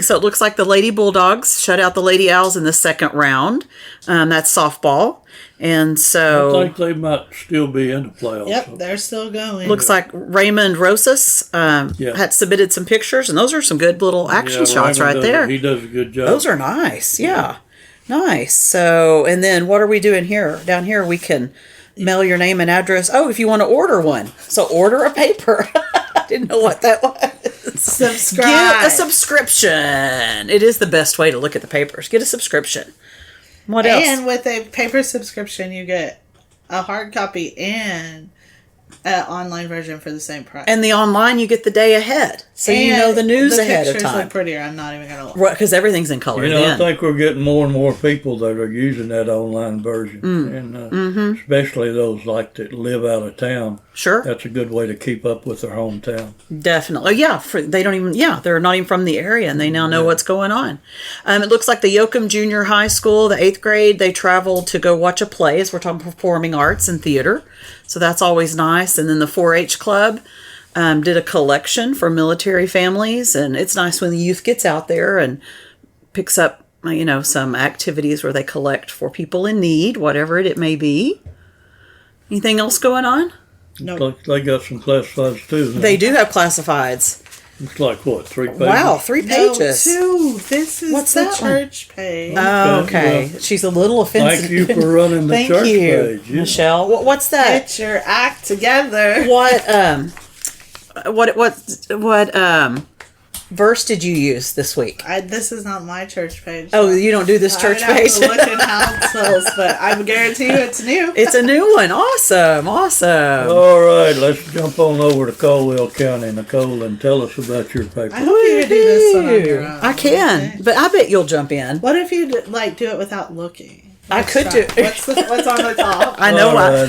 So it looks like the Lady Bulldogs shut out the Lady Owls in the second round. That's softball. And so I think they might still be in the playoffs. Yep, they're still going. looks like Raymond Rosas had submitted some pictures, and those are some good little action shots Raymond right there. He does a good job. Those are nice. Yeah. Nice. So, and then what are we doing here? Down here, we can mail your name and address. Oh, if you want to order one. So order a paper. I didn't know what that was. Subscribe. Get a subscription. It is the best way to look at the papers. Get a subscription. What else? And with a paper subscription, you get a hard copy and an online version for the same price. And the online, you get the day ahead. So you know the news ahead of The pictures time. look prettier. I'm not even going to look. Right, because everything's in color. I think we're getting more and more people that are using that online version, and especially those like that live out of town. Sure. That's a good way to keep up with their hometown. Definitely. Oh, yeah. They're not even from the area, and they now know what's going on. It looks like the Yoakum Junior High School, the 8th grade, they traveled to go watch a play, as we're talking performing arts and theater. So that's always nice. And then the 4-H Club did a collection for military families, and it's nice when the youth gets out there and picks up, some activities where they collect for people in need, whatever it may be. Anything else going on? No. They got some classifieds too. They do have classifieds. It's like what, 3 pages? Wow, 3 pages. No, 2. This is What's the that one? church page. Oh, okay. Well, She's a little offensive. Thank you for running the Thank church you, page. Yeah. Michelle. What's that? Get your act together. What verse did you use this week? This is not my church page. Oh, you don't do this church I'd page? have to look in households, but I guarantee you it's new. It's a new one. Awesome. All right, let's jump on over to Caldwell County, Nicole, and tell us about your paper. I hope you can do this one on your own. I can, Okay. but I bet you'll jump in. What if you do it without looking? I Let's could try. do- What's on the top? I know. All right.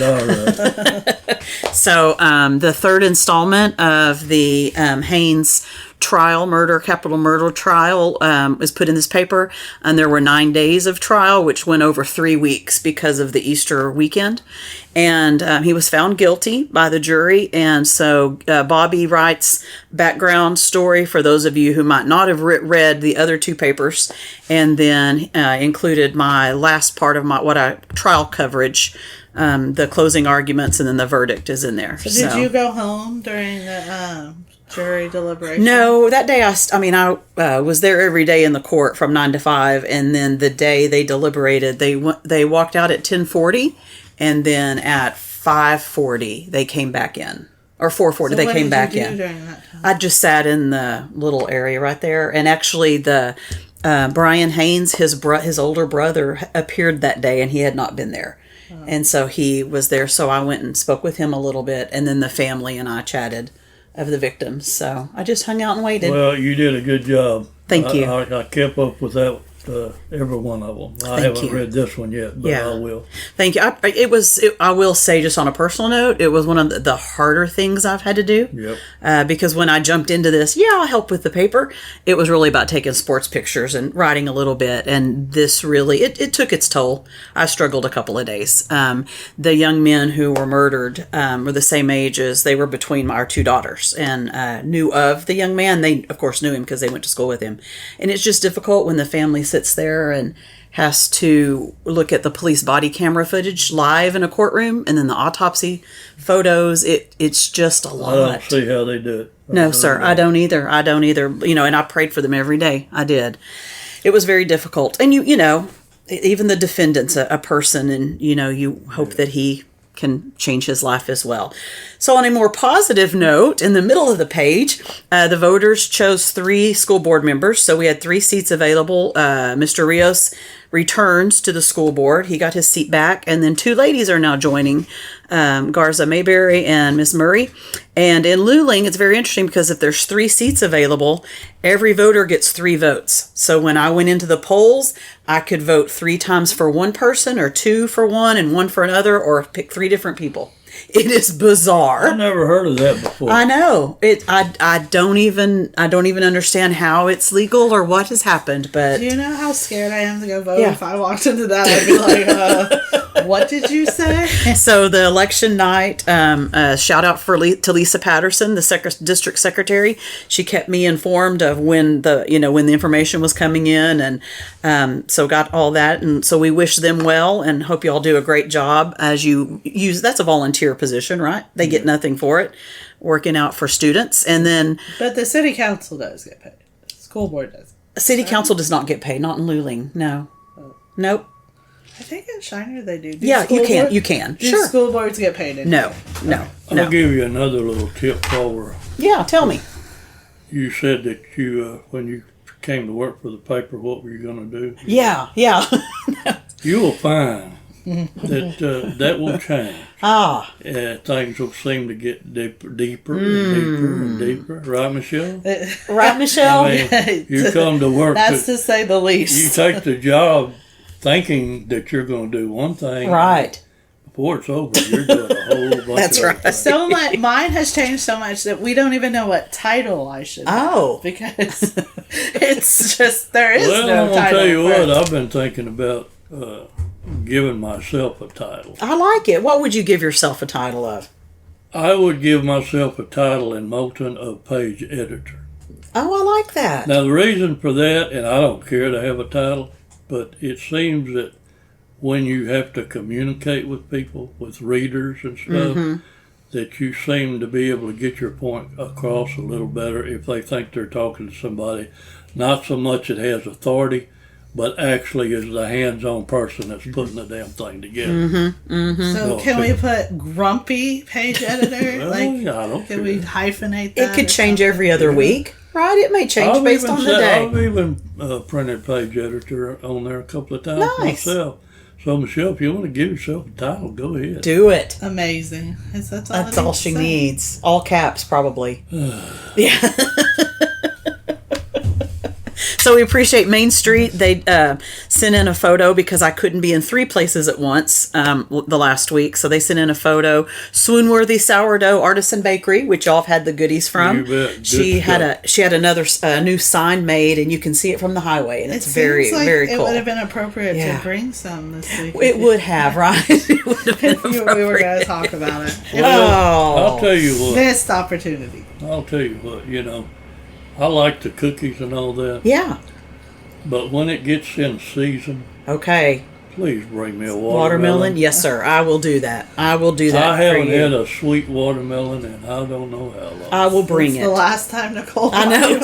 So the third installment of the Haynes capital murder trial was put in this paper, and there were 9 days of trial, which went over 3 weeks because of the Easter weekend. And he was found guilty by the jury. And so Bobby writes background story for those of you who might not have read the other 2 papers, and then included my last part of my trial coverage. The closing arguments, and then the verdict is in there. So did you go home during the jury deliberation? No, that day I was there every day in the court from 9 to 5, and then the day they deliberated, they walked out at 10:40, and then at 5:40 they came back in, or 4:40 they came back in. During that time? I just sat in the little area right there, and actually the Brian Haynes, his older brother, appeared that day, and he had not been there. And so he was there, so I went and spoke with him a little bit, and then the family and I chatted of the victims. So I just hung out and waited. Well, you did a good job. Thank you. I kept up with that, every one of them. I haven't you. read this one yet, but I will. Thank you. I will say, just on a personal note, it was one of the harder things I've had to do. Yep. Because when I jumped into this, I'll help with the paper. It was really about taking sports pictures and writing a little bit. And this really, it took its toll. I struggled a couple of days. The young men who were murdered were the same age as they were between our 2 daughters, and knew of the young man. They, of course, knew him because they went to school with him. And it's just difficult when the family sits there and has to look at the police body camera footage live in a courtroom, and then the autopsy photos. It's just a lot. I don't see how they do it. No, sir, I don't either. And I prayed for them every day. I did. It was very difficult. And even the defendant's a person, and you hope that he can change his life as well. So on a more positive note, in the middle of the page, the voters chose 3 school board members. So we had 3 seats available. Mr. Rios returns to the school board. He got his seat back, and then 2 ladies are now joining, Garza Mayberry and Miss Murray. And in Luling, it's very interesting because if there's 3 seats available, every voter gets 3 votes. So when I went into the polls, I could vote 3 times for one person, or 2 for one and 1 for another, or pick 3 different people. It is bizarre. I never heard of that before. I know it. I don't even understand how it's legal or what has happened. But Do you know how scared I am to go vote? Yeah. If I walked into that, I'd be like, "What did you say?" so the election night, shout out to Lisa Patterson, the district secretary. She kept me informed of when the information was coming in, and so got all that. And so we wish them well and hope you all do a great job as you use. That's a volunteer position, right? They get nothing for it, working out for students. And then But the city council does get paid. The school board does. city council does not get paid, not in Luling. No. Nope. I think in Shiner they do. Yeah, school you can. board- You can. Do Sure. school boards get paid? No. I'll give you another little tip while we're. Yeah, tell me. You said that you, when you came to work for the paper, what were you going to do? Yeah. You will find that that will change. Things will seem to get deeper and deeper and deeper. Right, Michelle? Right, Michelle? I mean, you come to work. That's to say the least. You take the job thinking that you're going to do one thing. Right. Before it's over, you're doing a whole bunch That's of right. other things. So mine has changed so much that we don't even know what title I should have. Oh. Because it's just, there is Well, no I'm going to title. tell you for what, it. I've been thinking about giving myself a title. I like it. What would you give yourself a title of? I would give myself a title in Moulton of page editor. Oh, I like that. Now, the reason for that, and I don't care to have a title, but it seems that when you have to communicate with people, with readers and stuff, that you seem to be able to get your point across a little better if they think they're talking to somebody, not so much that has authority, but actually is the hands-on person that's putting the damn thing together. So can we put grumpy page editor? Well, like, I don't can care. we hyphenate that? It could or change something? every other week, right? It may change based on the day. I've even printed page editor on there a couple of times Nice. myself. So, Michelle, if you want to give yourself a title, go ahead. Do it. Amazing. That's all, That's all she needs. All caps, probably. Yeah. So we appreciate Main Street. They sent in a photo because I couldn't be in 3 places at once the last week. So they sent in a photo. Swoonworthy Sourdough Artisan Bakery, which y'all have had the goodies from. You bet. Good She stuff. had another new sign made, and you can see it from the highway, and it's very seems like very it cool. would have been appropriate Yeah. to bring some this week. It would have, right? It would have been If we were appropriate. going to talk about it. It Well, Oh. I'll tell you what. missed opportunity. I like the cookies and all that, Yeah. but when it gets in season, Okay. please bring me a Watermelon? watermelon. Yes, sir. I will do that. I will do that I for haven't you. had a sweet watermelon in I don't know how long. I will bring It's it. the last time Nicole. I know.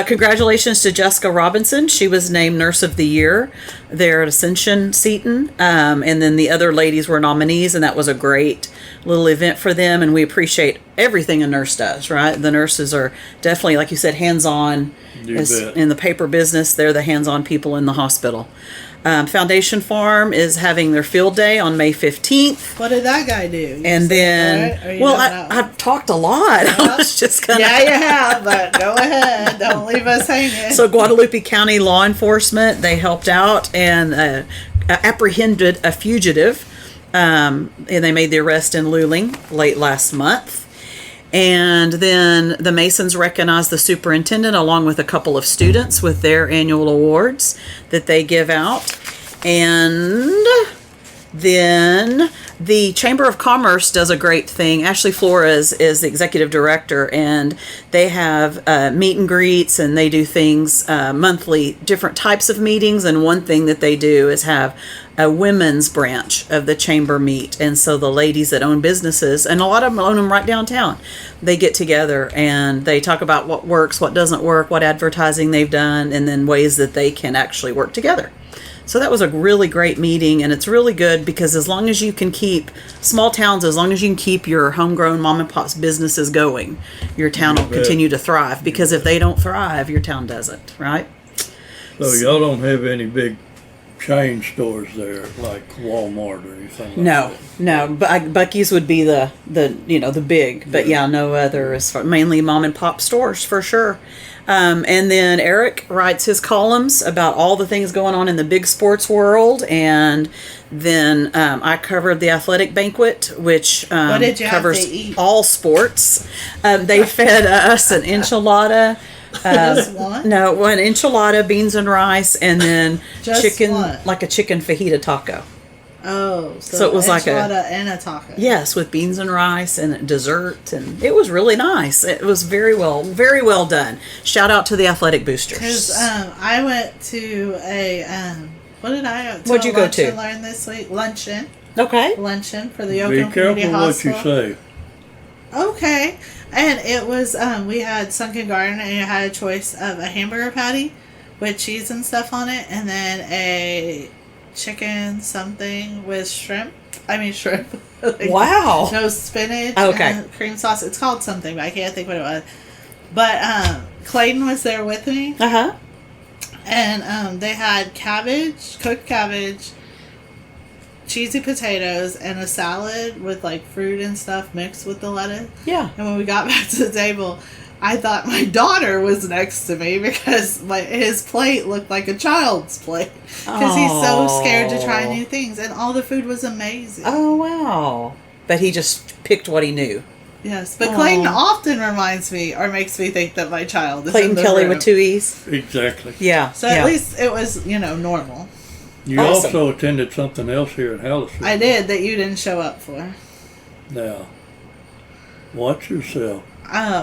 Congratulations to Jessica Robinson. She was named Nurse of the Year there at Ascension Seton. And then the other ladies were nominees, and that was a great little event for them. And we appreciate everything a nurse does, right? The nurses are definitely, like you said, hands-on. You bet. In the paper business, they're the hands-on people in the hospital. Foundation Farm is having their field day on May 15th. What did that guy do? You And said then, that, or you well, don't know? I've talked a lot. I was just kind of. Yeah, you have, but go ahead. Don't leave us hanging. So Guadalupe County Law Enforcement, they helped out and apprehended a fugitive, and they made the arrest in Luling late last month. And then the Masons recognized the superintendent along with a couple of students with their annual awards that they give out. And then the Chamber of Commerce does a great thing. Ashley Flores is the executive director, and they have meet and greets, and they do things monthly, different types of meetings. And one thing that they do is have a women's branch of the chamber meet. And so the ladies that own businesses, and a lot of them own them right downtown, they get together and they talk about what works, what doesn't work, what advertising they've done, and then ways that they can actually work together. So that was a really great meeting, and it's really good because as long as you can keep small towns, as long as you can keep your homegrown mom and pop's businesses going, your town will continue to thrive, because if they don't thrive, your town doesn't, right? So y'all don't have any big chain stores there like Walmart or anything like that? No. Buc-ee's would be the big, but no other, as far, mainly mom and pop stores for sure. And then Eric writes his columns about all the things going on in the big sports world. And then I covered the athletic banquet, which covers all sports. They fed us an enchilada. Just one? No, one enchilada, beans and rice, and then Just chicken, one? like a chicken fajita taco. Oh, So it was like enchilada and a taco. Yes, with beans and rice and dessert, and it was really nice. It was very well done. Shout out to the athletic boosters. Because I went to a What'd you go to? luncheon learn this week. Luncheon for the Be Oakland Community careful what you Hospital. say. Okay. And it was, we had Sunken Garden, and you had a choice of a hamburger patty with cheese and stuff on it, and then a chicken something with shrimp. Like, Wow. No, spinach and cream sauce. It's called something, but I can't think what it was. But Clayton was there with me. Uh-huh. And they had cooked cabbage, cheesy potatoes, and a salad with like fruit and stuff mixed with the lettuce. Yeah. And when we got back to the table, I thought my daughter was next to me because his plate looked like a child's plate. Because he's so scared to try new things. And all the food was amazing. Oh, wow. But he just picked what he knew. Yes. But Clayton often reminds me or makes me think that my child is Clayton in the Kelly room. with 2 E's. Exactly. Yeah. So at least it was, normal. You Awesome. also attended something else here in Hallesfield. I did that you didn't show up for. Now, watch yourself.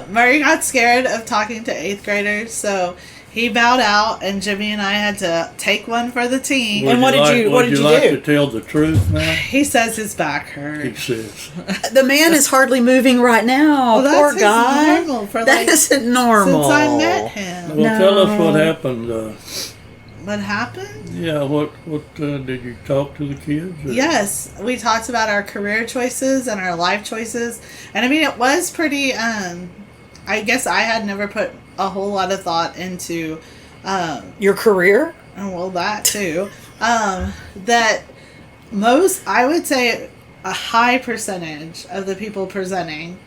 Murray got scared of talking to 8th graders, so he bowed out, and Jimmy and I had to take one for the team. And what did you Would you like do? to tell the truth now? He says his back hurt. He says. The man is hardly moving right now. Well, Poor that's guy. normal for That isn't normal. since I met him. Well, tell us what happened. What happened? Yeah, what did you talk to the kids? Or? Yes, we talked about our career choices and our life choices, and I mean it was pretty. I guess I had never put a whole lot of thought into. Your career? Well, that too. That I would say a high percentage of the people presenting,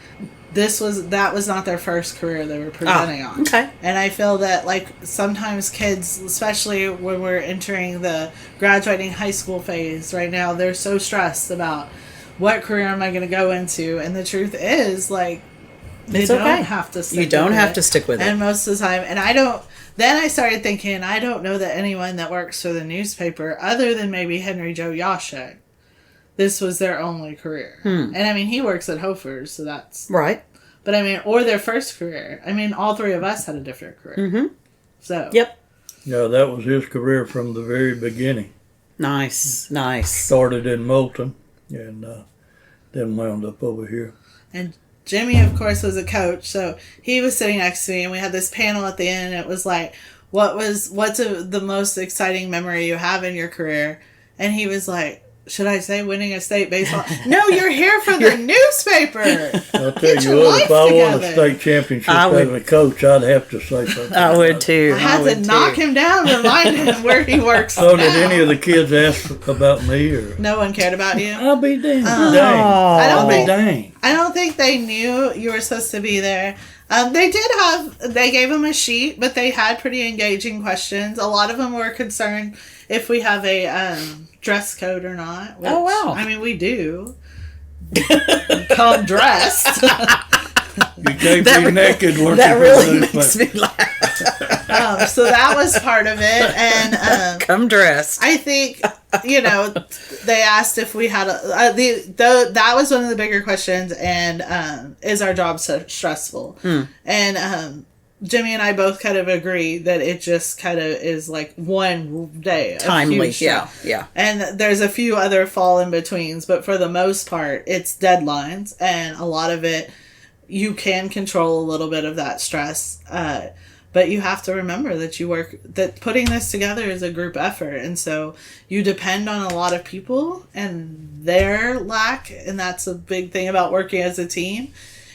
that was not their first career they were presenting on. Okay. And I feel that sometimes kids, especially when we're entering the graduating high school phase right now, they're so stressed about what career am I going to go into, and the truth is you don't have to stick with it. And most of the time, and then I started thinking, I don't know that anyone that works for the newspaper, other than maybe Henry Joe Yashek, this was their only career. And I mean, he works at Hofer's, so that's... Right. But I mean, or their first career. I mean, all three of us had a different career. Mm-hmm. So... Yep. Yeah, that was his career from the very beginning. Nice. Started in Moulton, and then wound up over here. And Jimmy, of course, was a coach, so he was sitting next to me, and we had this panel at the end, and it was like, what's the most exciting memory you have in your career? And he was like, should I say winning a state baseball? No, you're here for the newspaper. I'll tell you what, if I won a state championship as a coach, I'd have to say something. I would too. I had to knock him down, remind him where he works. So did any of the kids ask about me? Or No one cared about you? I'll be damned. I don't think they knew you were supposed to be there. They gave them a sheet, but they had pretty engaging questions. A lot of them were concerned if we have a dress code or not. Which, oh, wow. I mean, we do. Come dressed. You can't be naked working that for really the makes me laugh. So that was part of it. And come dressed. I think, they asked if we had that was one of the bigger questions, and is our job so stressful? And Jimmy and I both kind of agree that it just kind of is like one day. Timely, yeah. And there's a few other fall in betweens, but for the most part, it's deadlines, and a lot of it, you can control a little bit of that stress. But you have to remember that putting this together is a group effort. And so you depend on a lot of people and their lack. And that's a big thing about working as a team,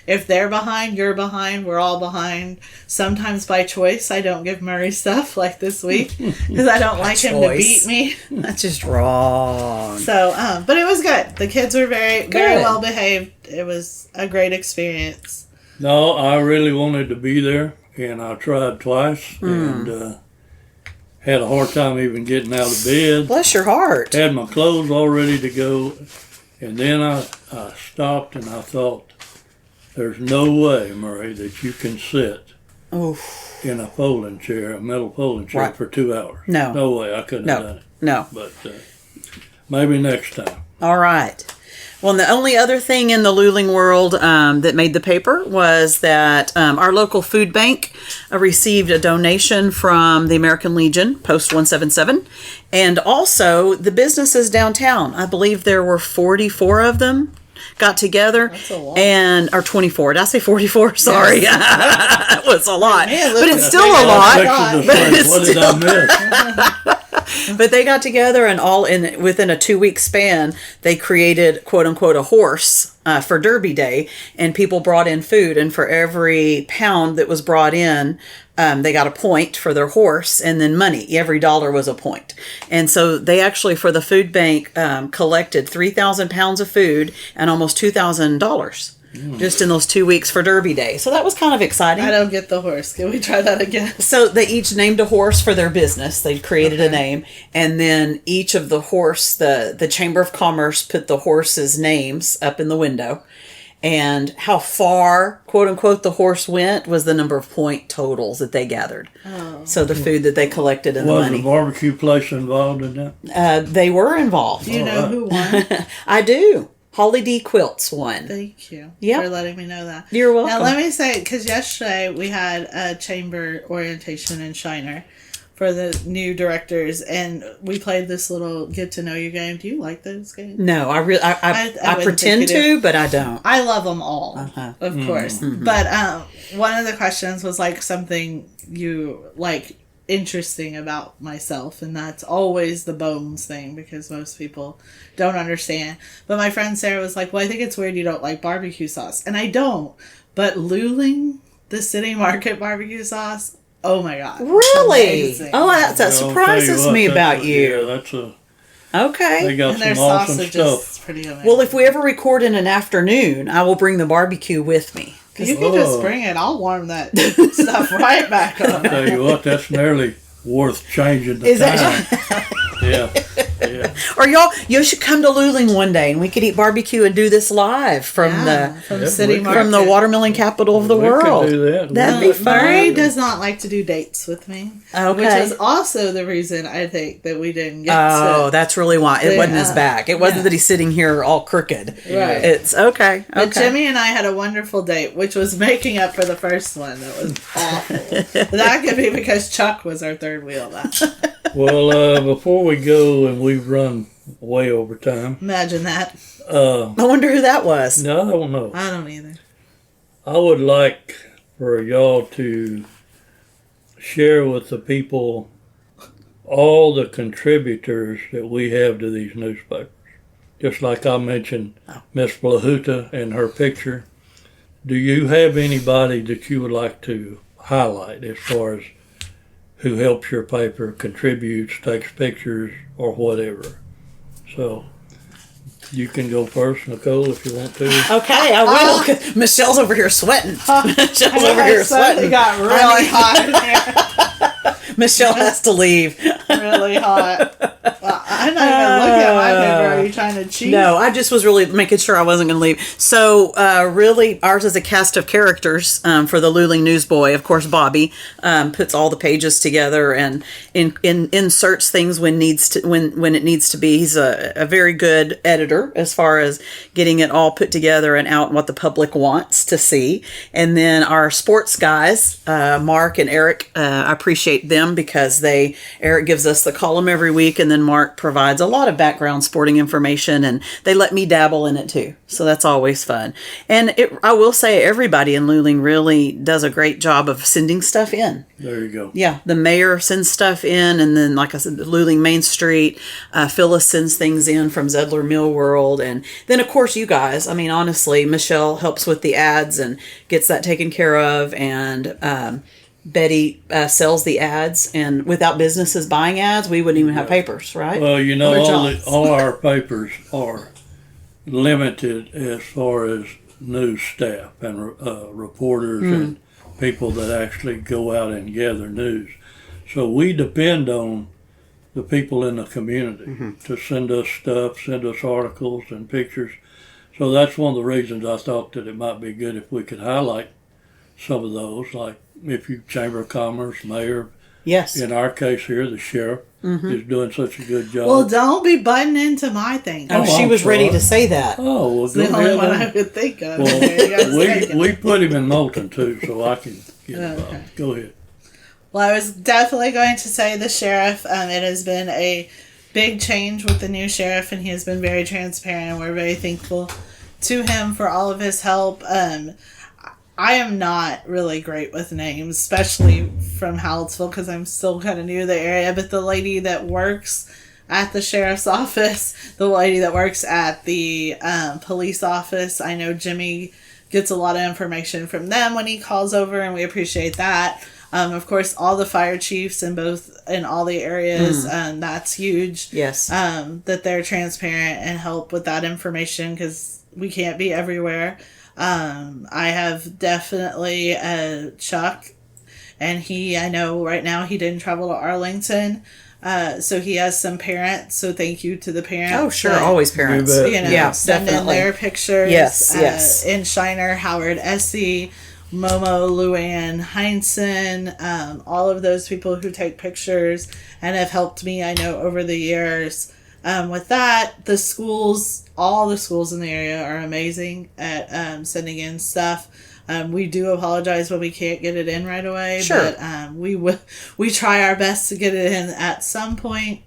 if they're behind, you're behind, we're all behind. Sometimes by choice, I don't give Murray stuff like this week because I don't like him to beat me. That's just wrong. So, but it was good. The kids were very well behaved. It was a great experience. No, I really wanted to be there, and I tried twice, and had a hard time even getting out of bed. Bless your heart. Had my clothes all ready to go, and then I stopped and I thought, there's no way, Murray, that you can sit in a folding chair, a metal folding chair, for 2 hours. No. No way, I couldn't have done it. No. But maybe next time. All right. Well, and the only other thing in the Luling world that made the paper was that our local food bank received a donation from the American Legion, Post 177, and also the businesses downtown. I believe there were 44 of them got together. That's a lot. Or 24. Did I say 44? Sorry. Yes. It was a lot. Man, but it's still a lot. What did I miss? But they got together and within a 2-week span, they created, quote unquote, a horse for Derby Day, and people brought in food, and for every pound that was brought in, they got a point for their horse, and then money. Every dollar was a point. And so they actually, for the food bank, collected 3,000 pounds of food and almost $2,000. Just in those 2 weeks for Derby Day. So that was kind of exciting. I don't get the horse. Can we try that again? So they each named a horse for their business. They created a name. And then each of the horse, the Chamber of Commerce put the horses' names up in the window. And how far, quote unquote, the horse went was the number of point totals that they gathered. Oh. So the food that they collected and the money. Was the barbecue place involved in that? They were involved. Do you know who won? I do. Holly D. Quilts won. Thank you for letting me know that. You're welcome. Now, let me say, because yesterday we had a chamber orientation in Shiner for the new directors, and we played this little get-to-know-you game. Do you like those games? No, I pretend to, but I don't. I love them all, of course. Mm-hmm. But one of the questions was, like, something you, like, interesting about myself, and that's always the bones thing because most people don't understand. But my friend Sarah was like, well, I think it's weird you don't like barbecue sauce, and I don't, but Luling, the City Market barbecue sauce, oh my god, really? Oh, that surprises me about you. Yeah, that's a okay. They got and some awesome stuff. Pretty amazing. Well, if we ever record in an afternoon, I will bring the barbecue with me. You can just bring it. I'll warm that stuff right back up. I'll tell you what, that's nearly worth changing the time. Yeah. Or you should come to Luling one day, and we could eat barbecue and do this live from the City Market, from the watermelon capital of the world. We could do that. That'd be fun. Murray does not like to do dates with me, okay. Which is also the reason I think that we didn't get. Oh, that's really why it wasn't his back. It wasn't that he's sitting here all crooked. Right. It's okay. But Jimmy and I had a wonderful date, which was making up for the first one. That was awful. That could be because Chuck was our third wheel. Well, before we go, and we've run way over time. Imagine that. I wonder who that was. No, I don't know. I don't either. I would like for y'all to share with the people all the contributors that we have to these newspapers. Just like I mentioned Miss Blahuta and her picture. Do you have anybody that you would like to highlight as far as who helps your paper, contributes, takes pictures, or whatever? So you can go first, Nicole, if you want to. Okay, I will. 'Cause Michelle's over here sweating. Michelle's over here sweating. It got really hot in here. Michelle has to leave. Really hot. Well, I'm not even looking at my paper. Are you trying to cheat? No, I just was really making sure I wasn't going to leave. So, really, ours is a cast of characters for the Luling Newsboy. Of course, Bobby puts all the pages together and inserts things when it needs to be. He's a very good editor as far as getting it all put together and out what the public wants to see. And then our sports guys, Mark and Eric, I appreciate them because Eric gives us the column every week, and then Mark provides a lot of background sporting information and they let me dabble in it too. So that's always fun. And I will say everybody in Luling really does a great job of sending stuff in. There you go. Yeah, the mayor sends stuff in, and then, like I said, the Luling Main Street, Phyllis sends things in from Zedler Mill World, and then, of course, you guys. I mean, honestly, Michelle helps with the ads and gets that taken care of, and Betty sells the ads, and without businesses buying ads, we wouldn't even have papers, right? Well, you know, Or jobs. all our papers are limited as far as news staff and reporters and people that actually go out and gather news. So we depend on the people in the community to send us stuff, send us articles and pictures. So that's one of the reasons I thought that it might be good if we could highlight some of those, like if you Chamber of Commerce, Mayor, Yes. in our case here, the sheriff is doing such a good job. Well, don't be butting into my thing. Oh, she I'm was ready sorry. to say that. Oh, well, It's go the only one I ahead. could think of. Well, Okay, you guys take it. we put him in Moulton too, so I can get involved. Okay. Go ahead. Well, I was definitely going to say the sheriff. It has been a big change with the new sheriff, and he has been very transparent, and we're very thankful to him for all of his help. I am not really great with names, especially from Hallettsville, because I'm still kind of new to the area, but the lady that works at the sheriff's office, the lady that works at the police office, I know Jimmy gets a lot of information from them when he calls over, and we appreciate that. Of course, all the fire chiefs in all the areas, that's huge. Yes. That they're transparent and help with that information, because we can't be everywhere. I have definitely Chuck, and I know right now he didn't travel to Arlington, so he has some parents. So thank you to the parents. Oh, sure. that, Always parents. You bet. You know, Yeah, send in definitely. their pictures. Yes. In Shiner, Howard Essie, Momo, Luann, Heinsohn, all of those people who take pictures and have helped me, I know, over the years. With that, the schools, all the schools in the area are amazing at sending in stuff. We do apologize when we can't get it in right away, Sure. but we try our best to get it in at some point.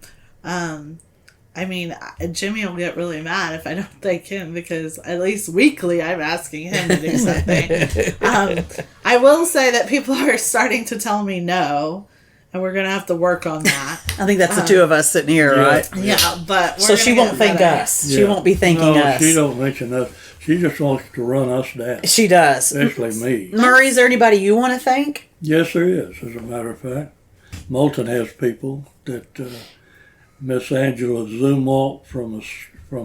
I mean, Jimmy will get really mad if I don't thank him, because at least weekly I'm asking him to do something. I will say that people are starting to tell me no, and we're going to have to work on that. I think that's the two of us sitting here, right? Yeah, but we're So she gonna won't get thank better. us. She won't be thanking no, us. she don't mention us. She just wants to run us down, She does. especially me. Murray, is there anybody you want to thank? Yes, there is, as a matter of fact. Moulton has people that Miss Angela Zumwalt from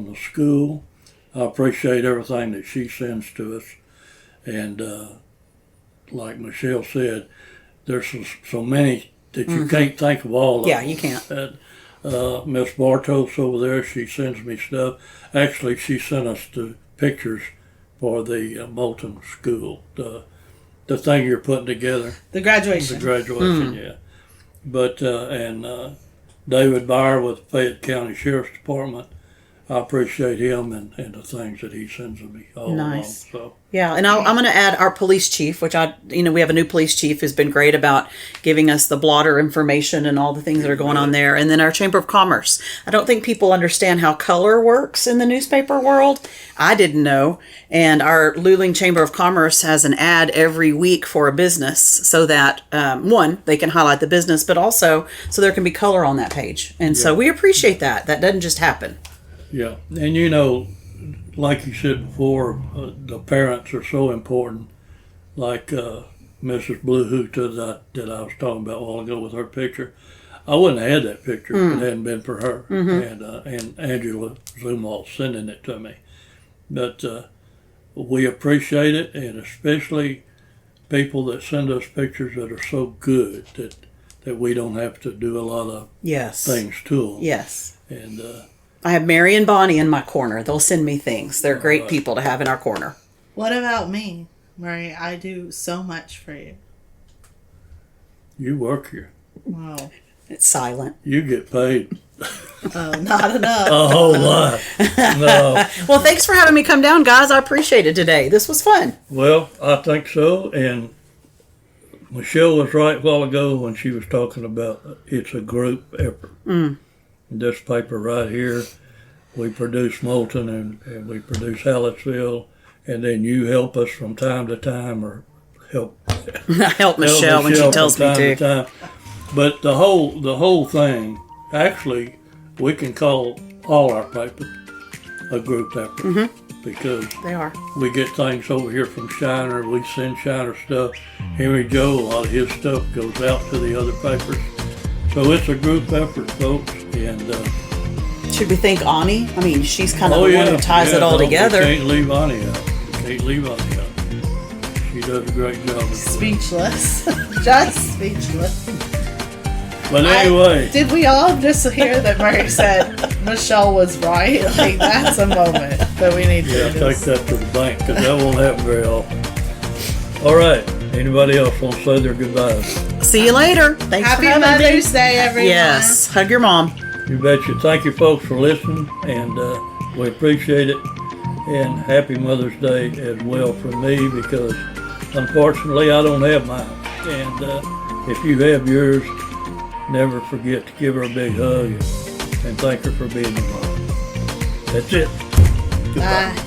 the school. I appreciate everything that she sends to us. And like Michelle said, there's so many that you can't think of all of Yeah, them. you can't. Miss Bartos over there, she sends me stuff. Actually, she sent us the pictures for the Moulton school, the thing you're putting together, The graduation. the graduation, yeah. But David Byer with the Fayette County Sheriff's Department, I appreciate him and the things that he sends to me all Nice. along. So Yeah, and I'm going to add our police chief, which we have a new police chief who's been great about giving us the blotter information and all the things that are going on there. And then our Chamber of Commerce. I don't think people understand how color works in the newspaper world. I didn't know. And our Luling Chamber of Commerce has an ad every week for a business so that, one, they can highlight the business, but also so there can be color on that page. And so we appreciate that. That doesn't just happen. yeah, and you know, like you said before, the parents are so important. Like Mrs. Blue Hoota that I was talking about a while ago with her picture. I wouldn't have had that picture if it hadn't been for her and Angela Zumwalt sending it to me. But we appreciate it, and especially people that send us pictures that are so good that we don't have to do a lot of Yes. things to them. Yes. And I have Mary and Bonnie in my corner. They'll send me things. They're great people to have in our corner. What about me, Murray? I do so much for you. you work here. Wow. It's silent. You get paid Oh, not enough. a whole lot. No. Well, thanks for having me come down, guys. I appreciate it today. This was fun. Well, I think so. And Michelle was right a while ago when she was talking about it's a group effort. This paper right here, we produce Moulton and we produce Hallettsville, and then you help us from time to time, or help Michelle when she tells me to. Time. But the whole thing, actually, we can call all our papers a group effort because They are. we get things over here from Shiner. We send Shiner stuff. Henry Joe, a lot of his stuff goes out to the other papers. So it's a group effort, folks. And Should we thank Ani? I mean, she's kind of the one who ties it all together. We can't leave Ani out. We can't leave Ani out. She does a great job. Speechless. Just speechless. But anyway. Did we all just hear that Murray said Michelle was right? Like, that's a moment that we need to Yeah, take that to the bank, because that won't happen very often. All right. Anybody else want to say their goodbyes? See you later. Thanks Happy for having me. Mother's Day, everyone. Yes. Hug your mom. You betcha. Thank you, folks, for listening, and we appreciate it. And happy Mother's Day as well from me, because unfortunately I don't have mine. And if you have yours, never forget to give her a big hug and thank her for being your mom. That's it. Goodbye. Bye.